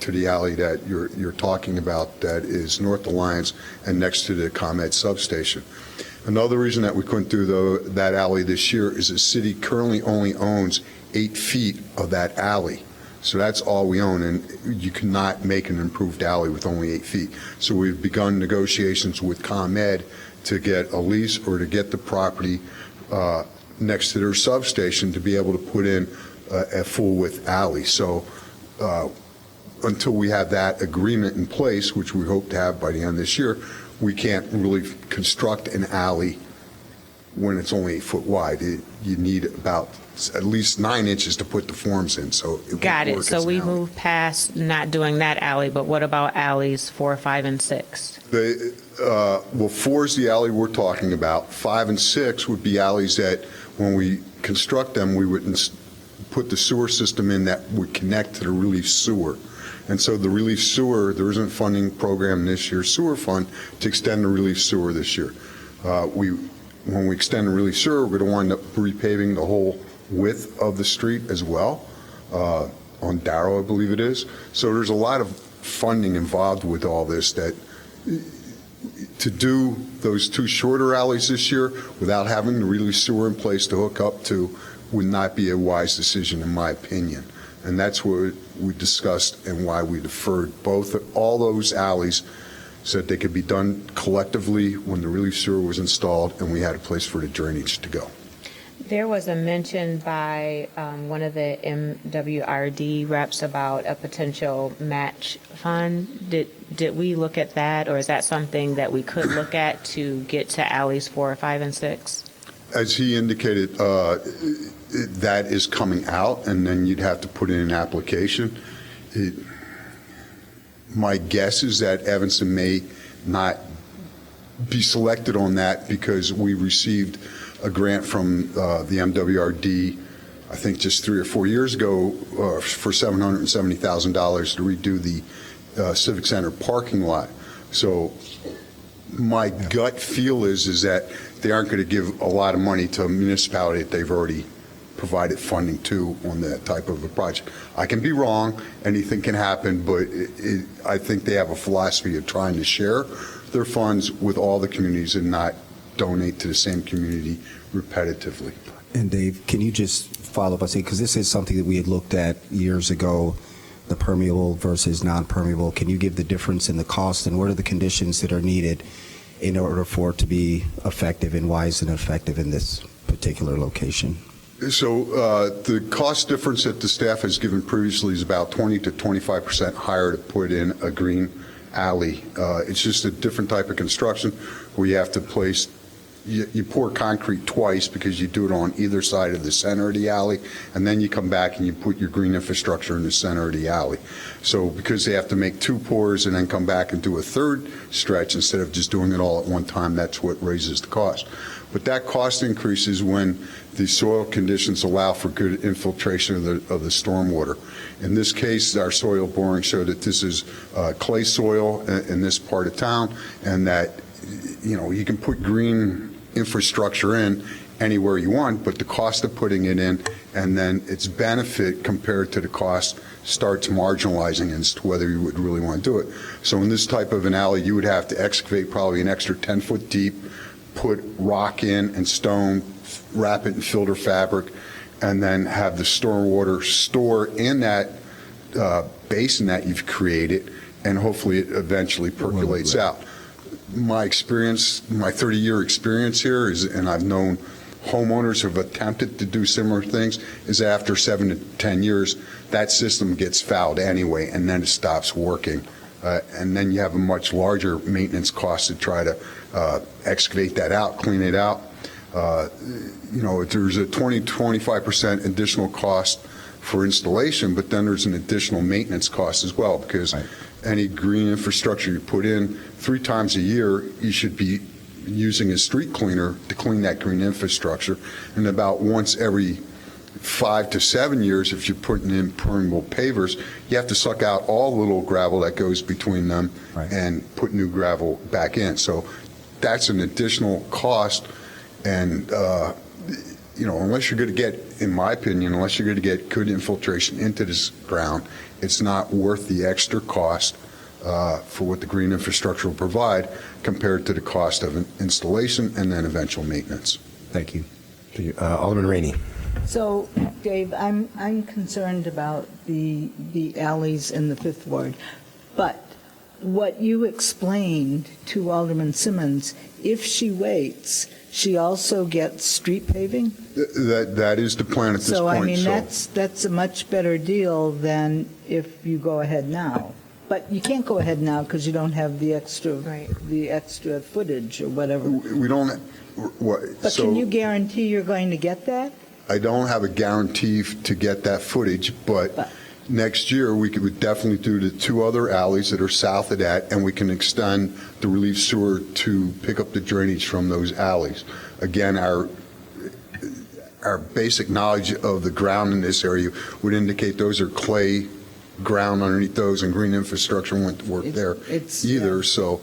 to the alley that you're talking about, that is north of Lyons and next to the ComEd substation. Another reason that we couldn't do that alley this year is the city currently only owns 8 feet of that alley. So that's all we own, and you cannot make an improved alley with only 8 feet. So we've begun negotiations with ComEd to get a lease or to get the property next to their substation to be able to put in a full-width alley. So until we have that agreement in place, which we hope to have by the end of this year, we can't really construct an alley when it's only 8 foot wide. You need about at least 9 inches to put the forms in. So Got it. So we moved past not doing that alley, but what about alleys 4, 5, and 6? Well, 4 is the alley we're talking about. 5 and 6 would be alleys that, when we construct them, we would put the sewer system in that would connect to the relief sewer. And so the relief sewer, there isn't a funding program this year, sewer fund, to extend the relief sewer this year. When we extend the relief sewer, we're going to wind up repaving the whole width of the street as well, on Darrow, I believe it is. So there's a lot of funding involved with all this, that to do those 2 shorter alleys this year without having the relief sewer in place to hook up to would not be a wise decision, in my opinion. And that's what we discussed and why we deferred all those alleys, so that they could be done collectively when the relief sewer was installed and we had a place for the drainage to go. There was a mention by one of the MWRD reps about a potential match fund. Did we look at that, or is that something that we could look at to get to alleys 4, 5, and 6? As he indicated, that is coming out, and then you'd have to put in an application. My guess is that Evanston may not be selected on that, because we received a grant from the MWRD, I think just 3 or 4 years ago, for $770,000 to redo the Civic Center parking lot. So my gut feel is that they aren't going to give a lot of money to a municipality that they've already provided funding to on that type of a project. I can be wrong, anything can happen, but I think they have a philosophy of trying to share their funds with all the communities and not donate to the same community repetitively. And Dave, can you just follow up and say, because this is something that we had looked at years ago, the permeable versus non-permeable. Can you give the difference in the cost, and what are the conditions that are needed in order for it to be effective, and why is it effective in this particular location? So the cost difference that the staff has given previously is about 20 to 25% higher to put in a green alley. It's just a different type of construction where you have to place, you pour concrete twice, because you do it on either side of the center of the alley, and then you come back and you put your green infrastructure in the center of the alley. So because they have to make 2 pours and then come back and do a 3rd stretch instead of just doing it all at one time, that's what raises the cost. But that cost increases when the soil conditions allow for good infiltration of the stormwater. In this case, our soil boring showed that this is clay soil in this part of town, and that, you know, you can put green infrastructure in anywhere you want, but the cost of putting it in and then its benefit compared to the cost starts marginalizing as to whether you would really want to do it. So in this type of an alley, you would have to excavate probably an extra 10 foot deep, put rock in and stone, wrap it in filter fabric, and then have the stormwater store in that basin that you've created, and hopefully it eventually percolates out. My experience, my 30-year experience here is, and I've known homeowners who have attempted to do similar things, is after 7 to 10 years, that system gets fouled anyway, and then it stops working. And then you have a much larger maintenance cost to try to excavate that out, clean it out. You know, there's a 20-25% additional cost for installation, but then there's an additional maintenance cost as well, because any green infrastructure you put in, 3 times a year, you should be using a street cleaner to clean that green infrastructure. And about once every 5 to 7 years, if you're putting in permeable pavers, you have to suck out all the little gravel that goes between them and put new gravel back in. So that's an additional cost. And, unless you're going to get, in my opinion, unless you're going to get good infiltration into this ground, it's not worth the extra cost for what the green infrastructure will provide compared to the cost of installation and then eventual maintenance. Thank you. Alderman Rainey. So, Dave, I'm concerned about the alleys in the Fifth Ward, but what you explained to Alderman Simmons, if she waits, she also gets street paving? That is the plan at this point. So, I mean, that's a much better deal than if you go ahead now. But you can't go ahead now because you don't have the extra footage or whatever. We don't. But can you guarantee you're going to get that? I don't have a guarantee to get that footage, but next year we would definitely do the 2 other alleys that are south of that, and we can extend the relief sewer to pick up the drainage from those alleys. Again, our basic knowledge of the ground in this area would indicate those are clay ground underneath those, and green infrastructure wouldn't work there either. So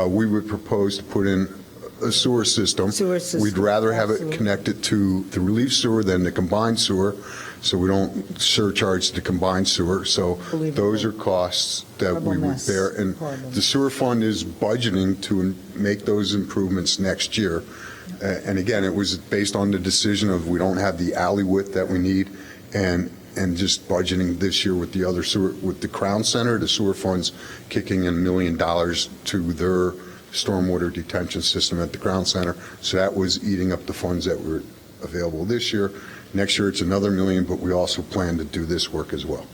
we would propose to put in a sewer system. We'd rather have it connected to the relief sewer than the combined sewer, so we don't surcharge the combined sewer. So those are costs that we would bear. And the sewer fund is budgeting to make those improvements next year. And again, it was based on the decision of we don't have the alley width that we need, and just budgeting this year with the other sewer, with the Crown Center, the sewer funds kicking in $1 million to their stormwater detention system at the Crown Center. So that was eating up the funds that were available this year. Next year it's another $1 million, but we also plan to do this work as well.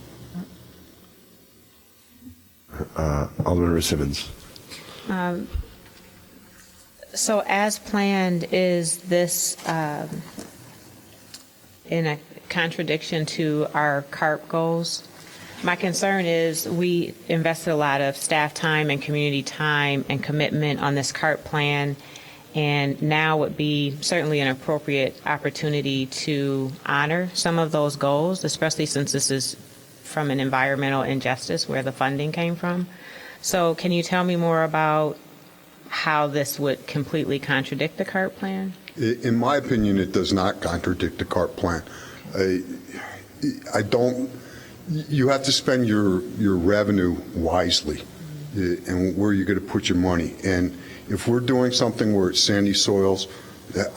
Alderman Simmons. So as planned, is this in a contradiction to our CARP goals? My concern is we invested a lot of staff time and community time and commitment on this CARP plan, and now would be certainly an appropriate opportunity to honor some of those goals, especially since this is from an environmental injustice where the funding came from. So can you tell me more about how this would completely contradict the CARP plan? In my opinion, it does not contradict the CARP plan. I don't. You have to spend your revenue wisely, and where you're going to put your money. And if we're doing something where it's sandy soils,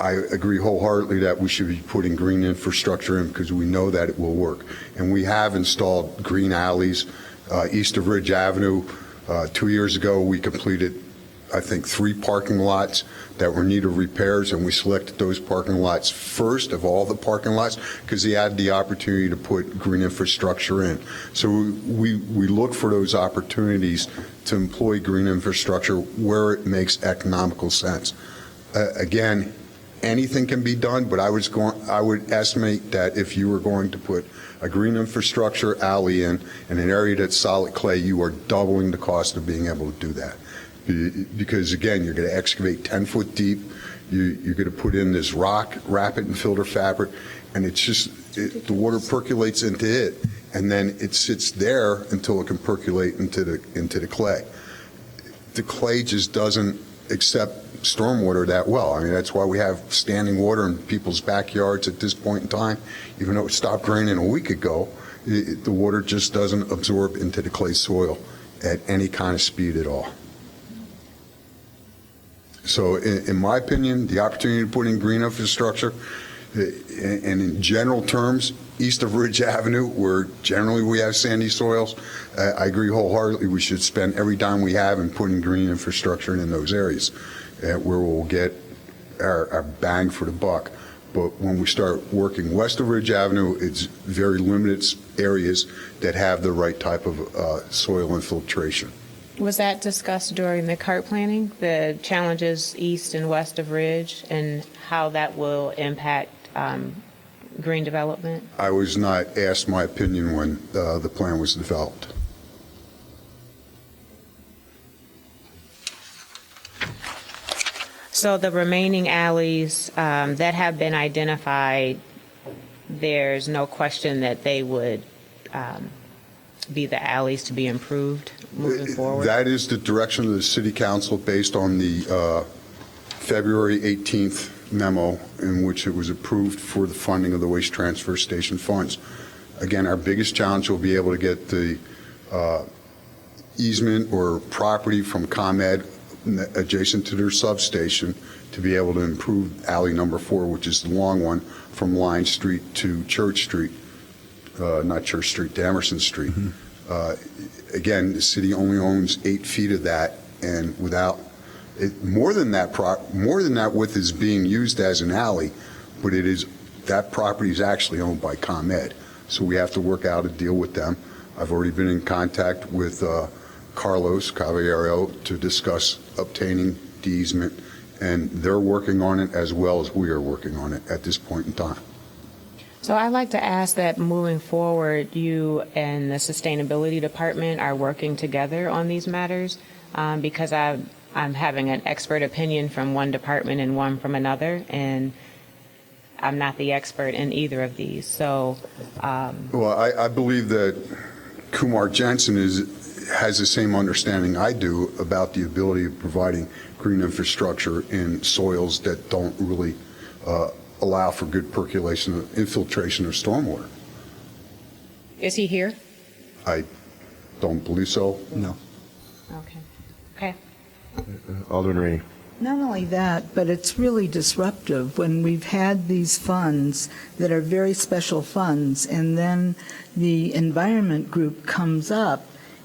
I agree wholeheartedly that we should be putting green infrastructure in because we know that it will work. And we have installed green alleys east of Ridge Avenue. 2 years ago, we completed, I think, 3 parking lots that were in need of repairs, and we selected those parking lots first of all the parking lots because they had the opportunity to put green infrastructure in. So we look for those opportunities to employ green infrastructure where it makes economical sense. Again, anything can be done, but I would estimate that if you were going to put a green infrastructure alley in an area that's solid clay, you are doubling the cost of being able to do that. Because again, you're going to excavate 10 foot deep, you're going to put in this rock, wrap it in filter fabric, and it's just, the water percolates into it, and then it sits there until it can percolate into the clay. The clay just doesn't accept stormwater that well. I mean, that's why we have standing water in people's backyards at this point in time. Even though it stopped raining a week ago, the water just doesn't absorb into the clay soil at any kind of speed at all. So in my opinion, the opportunity to put in green infrastructure, and in general terms, east of Ridge Avenue, where generally we have sandy soils, I agree wholeheartedly we should spend every dime we have in putting green infrastructure in those areas where we'll get our bang for the buck. But when we start working west of Ridge Avenue, it's very limited areas that have the right type of soil infiltration. Was that discussed during the CARP planning, the challenges east and west of Ridge and how that will impact green development? I was not asked my opinion when the plan was developed. So the remaining alleys that have been identified, there's no question that they would be the alleys to be improved moving forward? That is the direction of the City Council based on the February 18th memo in which it was approved for the funding of the waste transfer station funds. Again, our biggest challenge will be able to get the easement or property from ComEd adjacent to their substation to be able to improve alley number 4, which is the long one from Line Street to Church Street, not Church Street, to Emerson Street. Again, the city only owns 8 feet of that, and without it, more than that width is being used as an alley, but that property is actually owned by ComEd. So we have to work out a deal with them. I've already been in contact with Carlos Caballero to discuss obtaining the easement, and they're working on it as well as we are working on it at this point in time. So I'd like to ask that moving forward, you and the Sustainability Department are working together on these matters, because I'm having an expert opinion from one department and one from another, and I'm not the expert in either of these. So, well, I believe that Kumar Jensen has the same understanding I do about the ability of providing green infrastructure in soils that don't really allow for good percolation, infiltration of stormwater. is he here? I don't believe so. No. Okay. Okay. Alderman Rainey. Not only that, but it's really disruptive when we've had these funds that are very special funds, and then the environment group comes up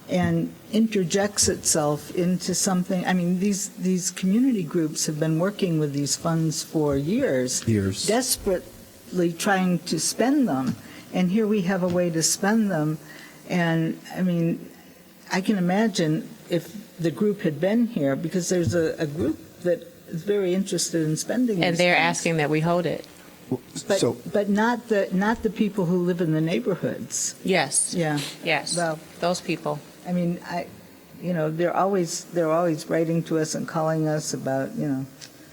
and interjects itself into something. I mean, these community groups have been working with these funds for years, desperately trying to spend them, and here we have a way to spend them. And I mean, I can imagine if the group had been here, because there's a group that is very interested in spending And these they're funds. asking that we hold it. But not the people who live in the neighborhoods. Yes. Yeah. Yes. Well, those people. I mean, they're always writing to us and calling us about,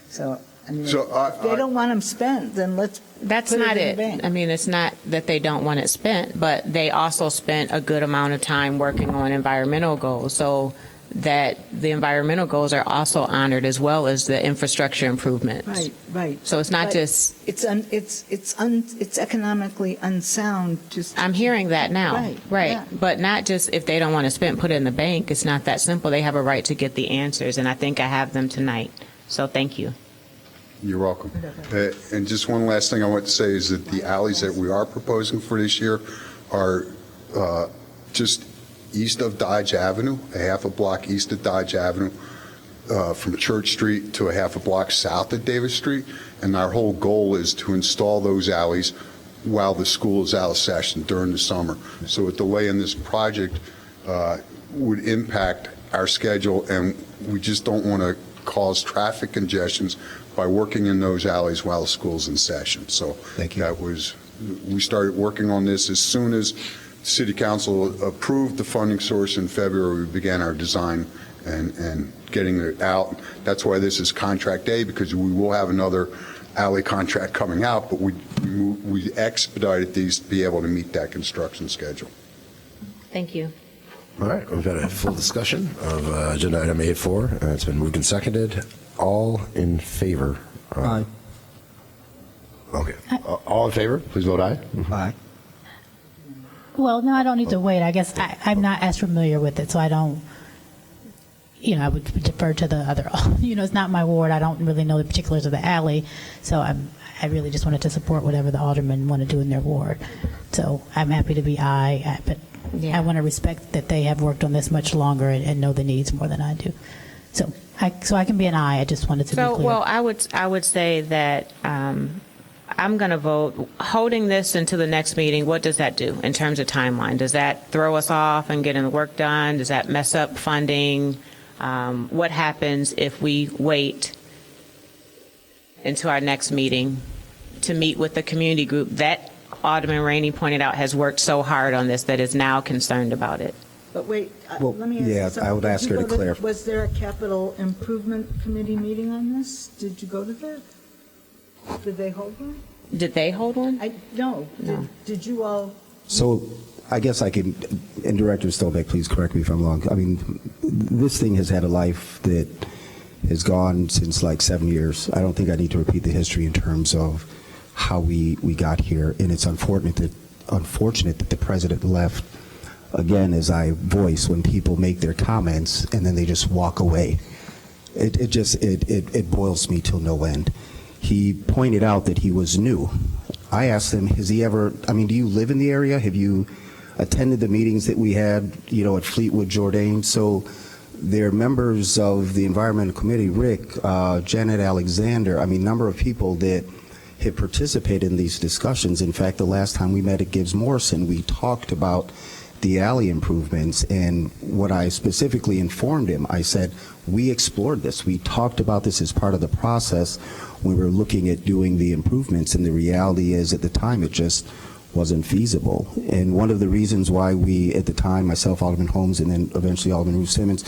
so. I mean, if they don't want them spent, then let's. That's put not in it. the bank. I mean, it's not that they don't want it spent, but they also spent a good amount of time working on environmental goals, so that the environmental goals are also honored as well as the infrastructure improvements. Right. So it's not But just. It's economically unsound. I'm hearing that now. Right. Yeah. But not just if they don't want to spend, put it in the bank. It's not that simple. They have a right to get the answers, and I think I have them tonight. So thank you. You're welcome. And just one last thing I want to say is that the alleys that we are proposing for this year are just east of Dodge Avenue, a half a block east of Dodge Avenue, from Church Street to a half a block south of Davis Street. And our whole goal is to install those alleys while the school is out of session during the summer. So a delay in this project would impact our schedule, and we just don't want to cause traffic congestions by working in those alleys while the school's in session. So we started working on this as soon as City Council approved the funding source in February. We began our design and getting it out. That's why this is contract A, because we will have another alley contract coming out, but we expedited these to be able to meet that construction schedule. Thank you. All right, we've had a full discussion of agenda item 8.4. It's been moved and seconded. All in favor? Aye. Okay. All in favor, please vote aye. Aye. Well, no, I don't need to wait. I guess I'm not as familiar with it, so I don't, I would defer to the other, it's not my ward. I don't really know the particulars of the alley, so I really just wanted to support whatever the aldermen want to do in their ward. So I'm happy to be aye, but I want to respect that they have worked on this much longer and know the needs more than I do. So I can be an aye. I just wanted to be clear. Well, I would say that I'm going to vote holding this until the next meeting. What does that do in terms of timeline? Does that throw us off and getting the work done? Does that mess up funding? What happens if we wait until our next meeting to meet with the community group that Alderman Rainey pointed out has worked so hard on this that is now concerned about it? But wait, Well, let me ask you yeah, something. I would Did ask you her go to clarify. Was there a capital improvement committee meeting on this? Did you go to that? Did they hold one? Did they hold one? No. Did you all? So I guess I can, and Director Stonebeck, please correct me if I'm wrong. I mean, this thing has had a life that has gone since like 7 years. I don't think I need to repeat the history in terms of how we got here, and it's unfortunate that the president left, again, as I voice, when people make their comments and then they just walk away. It boils me till no end. He pointed out that he was new. I asked him, has he ever, I mean, do you live in the area? Have you attended the meetings that we had, at Fleetwood Jourdain? So they're members of the Environmental Committee, Rick, Janet Alexander, number of people that have participated in these discussions. In fact, the last time we met at Gibbs Morrison, we talked about the alley improvements, and what I specifically informed him, I said, we explored this. We talked about this as part of the process when we were looking at doing the improvements, and the reality is at the time it just wasn't feasible. And one of the reasons why we, at the time, myself, Alderman Holmes, and then eventually Alderman Ruth Simmons,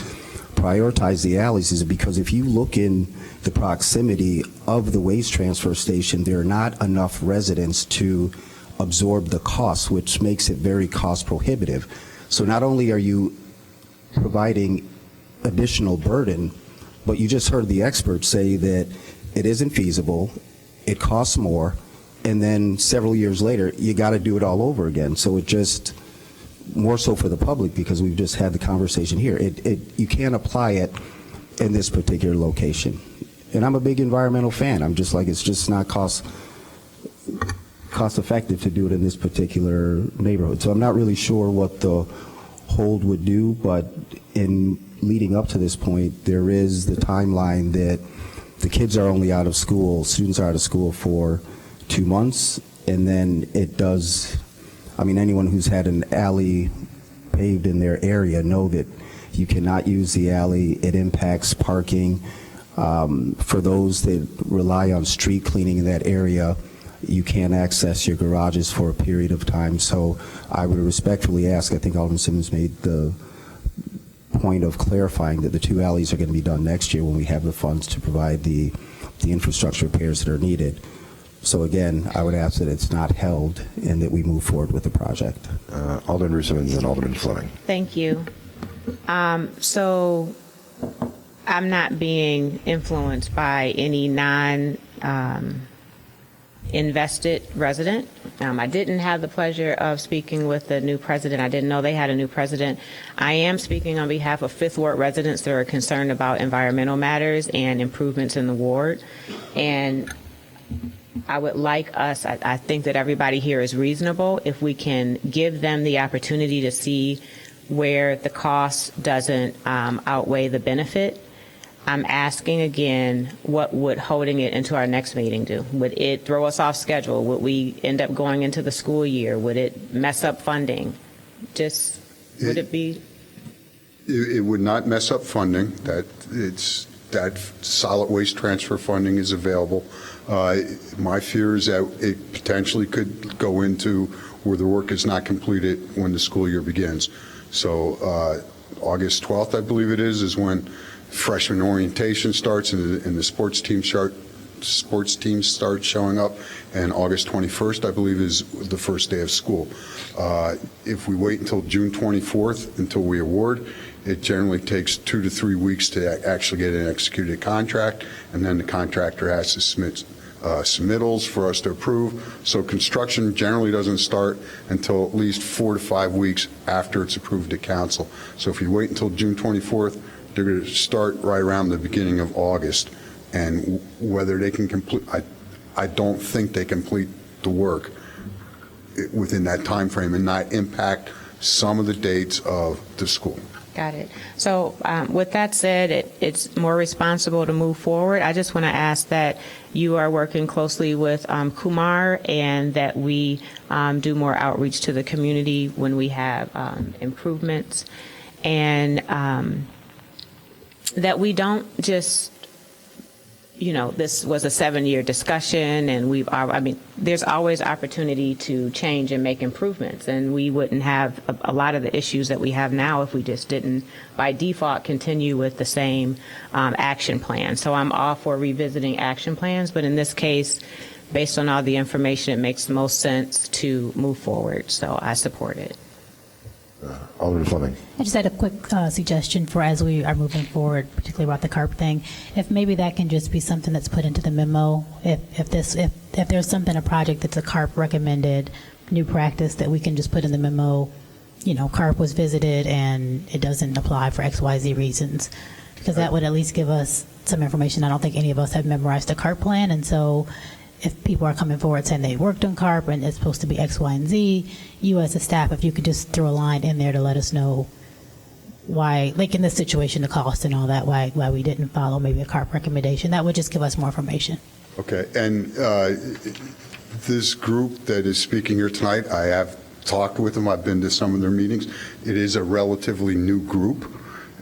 prioritized the alleys is because if you look in the proximity of the waste transfer station, there are not enough residents to absorb the costs, which makes it very cost prohibitive. So not only are you providing additional burden, but you just heard the experts say that it isn't feasible, it costs more, and then several years later, you got to do it all over again. So it just, more so for the public, because we've just had the conversation here, you can't apply it in this particular location. And I'm a big environmental fan. I'm just like, it's just not cost effective to do it in this particular neighborhood. So I'm not really sure what the hold would do, but in leading up to this point, there is the timeline that the kids are only out of school, students are out of school for 2 months, and then it does, anyone who's had an alley paved in their area know that you cannot use the alley. It impacts parking. For those that rely on street cleaning in that area, you can't access your garages for a period of time. So I would respectfully ask, I think Alderman Simmons made the point of clarifying that the 2 alleys are going to be done next year when we have the funds to provide the infrastructure repairs that are needed. So again, I would ask that it's not held and that we move forward with the project. Alderman Ruth Simmons and Alderman Fleming. Thank you. So I'm not being influenced by any invested resident. I didn't have the pleasure of speaking with the new president. I didn't know they had a new president. I am speaking on behalf of Fifth Ward residents that are concerned about environmental matters and improvements in the ward. And I would like us, I think that everybody here is reasonable, if we can give them the opportunity to see where the cost doesn't outweigh the benefit. I'm asking again, what would holding it into our next meeting do? Would it throw us off schedule? Would we end up going into the school year? Would it mess up funding? Would it be? It would not mess up funding. That solid waste transfer funding is available. My fear is that it potentially could go into where the work is not completed when the school year begins. So August 12th, I believe it is when freshman orientation starts and the sports teams start showing up, and August 21st, I believe, is the first day of school. If we wait until June 24th until we award, it generally takes 2 to 3 weeks to actually get an executed contract, and then the contractor has to submit submittals for us to approve. So construction generally doesn't start until at least 4 to 5 weeks after it's approved at council. So if you wait until June 24th, they're going to start right around the beginning of August. And whether they can complete, I don't think they complete the work within that time frame and not impact some of the dates of the school. Got it. So with that said, it's more responsible to move forward. I just want to ask that you are working closely with Kumar, and that we do more outreach to the community when we have improvements, and that we don't just this was a 7-year discussion, and there's always opportunity to change and make improvements, and we wouldn't have a lot of the issues that we have now if we just didn't, by default, continue with the same action plan. So I'm all for revisiting action plans, but in this case, based on all the information, it makes the most sense to move forward, so I support it. Alderman Fleming. I just had a quick suggestion for as we are moving forward, particularly about the CARP thing. If maybe that can just be something that's put into the memo. If there's something, a project that's a CARP recommended new practice that we can just put in the memo, CARP was visited and it doesn't apply for XYZ reasons, because that would at least give us some information. I don't think any of us have memorized the CARP plan, and so if people are coming forward saying they worked on CARP and it's supposed to be X, Y, and Z, you as a staff, if you could just throw a line in there to let us know why, like in this situation, the cost and all that, why we didn't follow maybe a CARP recommendation, that would just give us more information. Okay, and this group that is speaking here tonight, I have talked with them. I've been to some of their meetings. It is a relatively new group.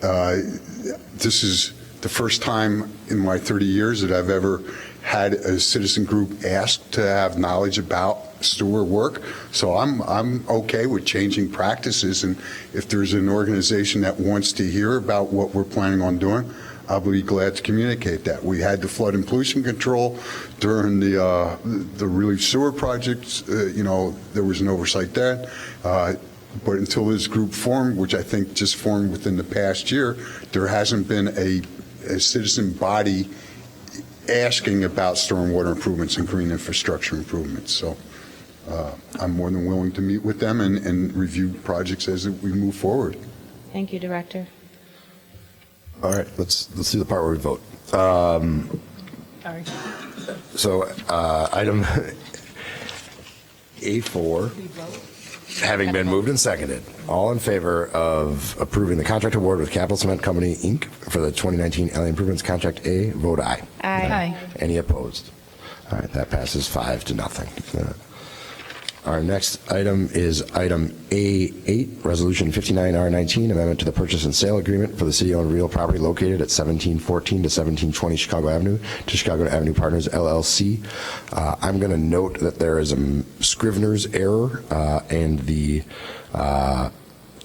This is the first time in my 30 years that I've ever had a citizen group ask to have knowledge about sewer work. So I'm okay with changing practices, and if there's an organization that wants to hear about what we're planning on doing, I'll be glad to communicate that. We had the flood and pollution control during the relief sewer projects. There was an oversight then. But until this group formed, which I think just formed within the past year, there hasn't been a citizen body asking about stormwater improvements and green infrastructure improvements. So I'm more than willing to meet with them and review projects as we move forward. Thank you, Director. All right, let's do the part where we vote. So item A4, having been moved and seconded, all in favor of approving the contract award with Capital Cement Company, Inc. for the 2019 alley improvements contract A, vote aye. Aye. Any opposed? All right, that passes 5-0. Our next item is item A8, Resolution 59R19, amendment to the purchase and sale agreement for the city-owned real property located at 1714 to 1720 Chicago Avenue to Chicago Avenue Partners, LLC. I'm going to note that there is a Scrivener's error, and the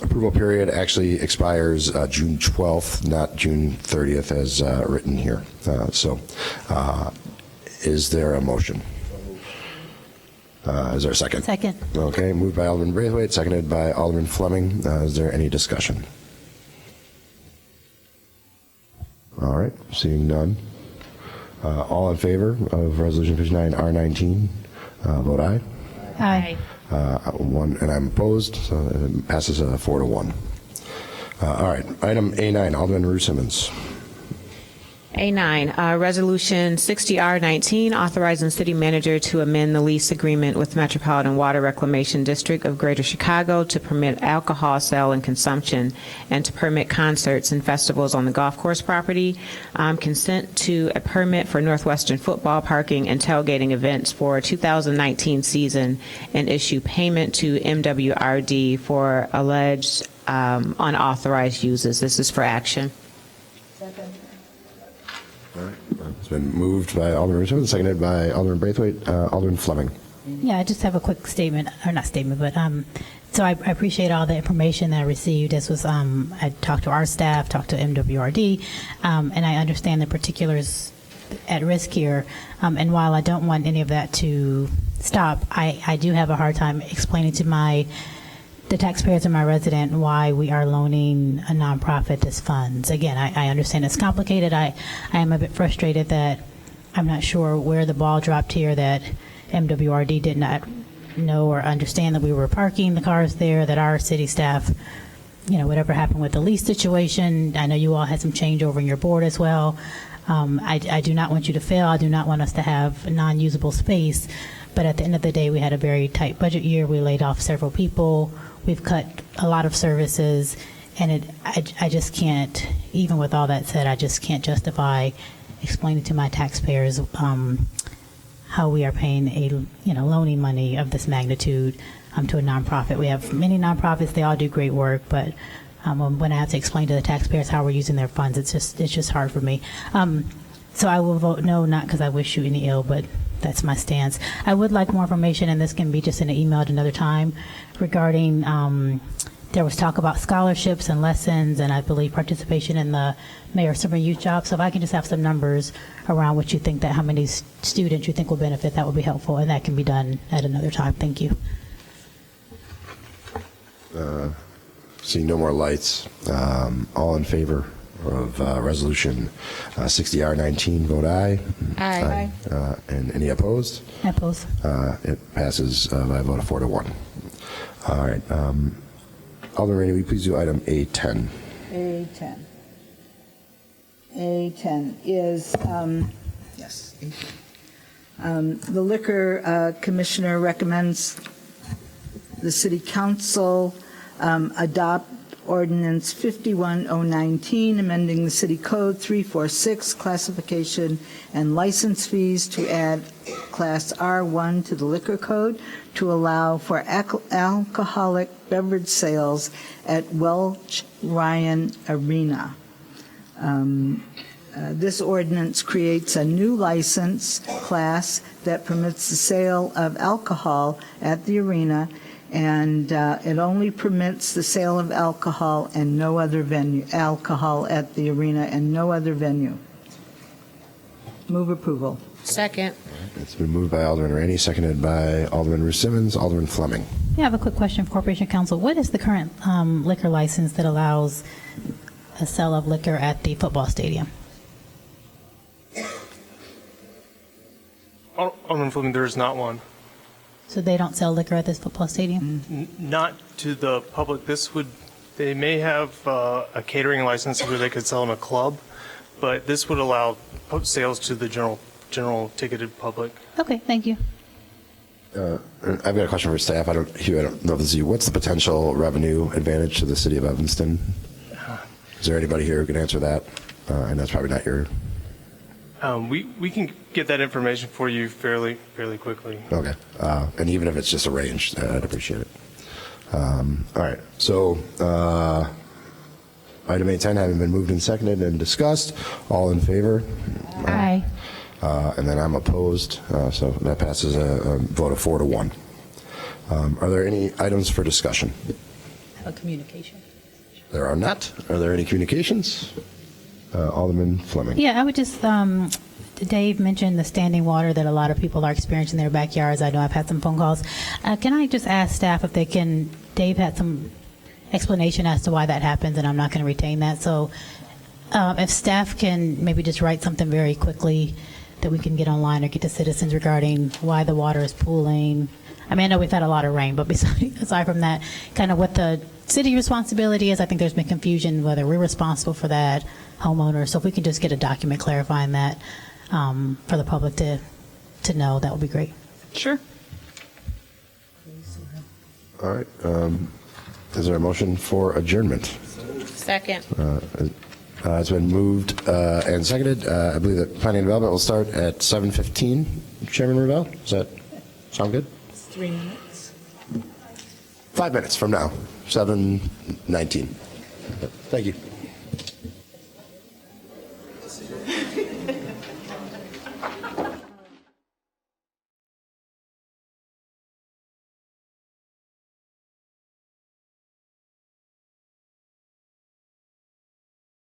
approval period actually expires June 12th, not June 30th as written here. Is there a motion? Is there a second? Second. Okay, moved by Alderman Braithwaite, seconded by Alderman Fleming. Is there any discussion? All right, seeing none. All in favor of Resolution 59R19, vote aye. Aye. One, and I'm opposed, so it passes 4-1. All right, item A9, Alderman Rue Simmons. A9, Resolution 60R19, authorizing city manager to amend the lease agreement with Metropolitan Water Reclamation District of Greater Chicago to permit alcohol sale and consumption and to permit concerts and festivals on the golf course property, consent to a permit for Northwestern football parking and tailgating events for 2019 season, and issue payment to MWRD for alleged unauthorized uses. This is for action. Second. All right. It's been moved by Alderman Richmond, seconded by Alderman Braithwaite. Alderman Fleming. Yeah, I just have a quick statement, or not statement, but so I appreciate all the information that I received. This was, I talked to our staff, talked to MWRD, and I understand the particulars at risk here. And while I don't want any of that to stop, I do have a hard time explaining to the taxpayers and my resident why we are loaning a nonprofit this funds. Again, I understand it's complicated. I am a bit frustrated that I'm not sure where the ball dropped here, that MWRD did not know or understand that we were parking the cars there, that our city staff, whatever happened with the lease situation, I know you all had some change over in your board as well. I do not want you to fail. I do not want us to have non-usable space. But at the end of the day, we had a very tight budget year. We laid off several people. We've cut a lot of services, and I just can't, even with all that said, I just can't justify explaining to my taxpayers how we are paying loaning money of this magnitude to a nonprofit. We have many nonprofits; they all do great work, but when I have to explain to the taxpayers how we're using their funds, it's just hard for me. So I will vote no, not because I wish you any ill, but that's my stance. I would like more information, and this can be just in an email at another time, regarding, there was talk about scholarships and lessons, and I believe participation in the mayor summer youth job. So if I can just have some numbers around what you think, that how many students you think will benefit, that would be helpful, and that can be done at another time. Thank you. Seeing no more lights, all in favor of resolution 60R19, vote aye. Aye. And any opposed? I oppose. It passes by a vote of 4 to 1. All right. Alderman Rainey, will you please do item A10? A10. A10 is, yes, the Liquor Commissioner recommends the City Council adopt Ordinance 51019, amending the City Code 346, classification and license fees to add Class R1 to the Liquor Code to allow for alcoholic beverage sales at Welch Ryan Arena. This ordinance creates a new license class that permits the sale of alcohol at the arena, and it only permits the sale of alcohol and no other venue, alcohol at the arena and no other venue. Move approval. Second. It's been moved by Alderman Rainey, seconded by Alderman Ruth Simmons. Alderman Fleming. Yeah, I have a quick question for Corporation Counsel. What is the current liquor license that allows a sale of liquor at the football stadium? Alderman Fleming, there is not one. So they don't sell liquor at this football stadium? Not to the public. They may have a catering license where they could sell in a club, but this would allow sales to the general ticketed public. Okay, thank you. I've got a question for staff. Hugh, I don't know if this is you. What's the potential revenue advantage to the city of Evanston? Is there anybody here who can answer that? And that's probably not your... We can get that information for you fairly quickly. Okay. And even if it's just arranged, I'd appreciate it. All right. So item A10 having been moved and seconded and discussed. All in favor? Aye. And then I'm opposed. So that passes a vote of 4 to 1. Are there any items for discussion? A communication. There are not. Are there any communications? Alderman Fleming. Yeah, I would just, Dave mentioned the standing water that a lot of people are experiencing in their backyards. I know I've had some phone calls. Can I just ask staff if they can, Dave had some explanation as to why that happens, and I'm not going to retain that. So if staff can maybe just write something very quickly that we can get online or get to citizens regarding why the water is pooling. I mean, I know we've had a lot of rain, but aside from that, kind of what the city responsibility is. I think there's been confusion whether we're responsible for that, homeowners. So if we can just get a document clarifying that for the public to know, that would be great. Sure. All right. Is there a motion for adjournment? Second. It's been moved and seconded. I believe that planning and development will start at 7:15. Chairman Revelle, does that sound good? 3 minutes. 5 minutes from now, 7:19. Thank you.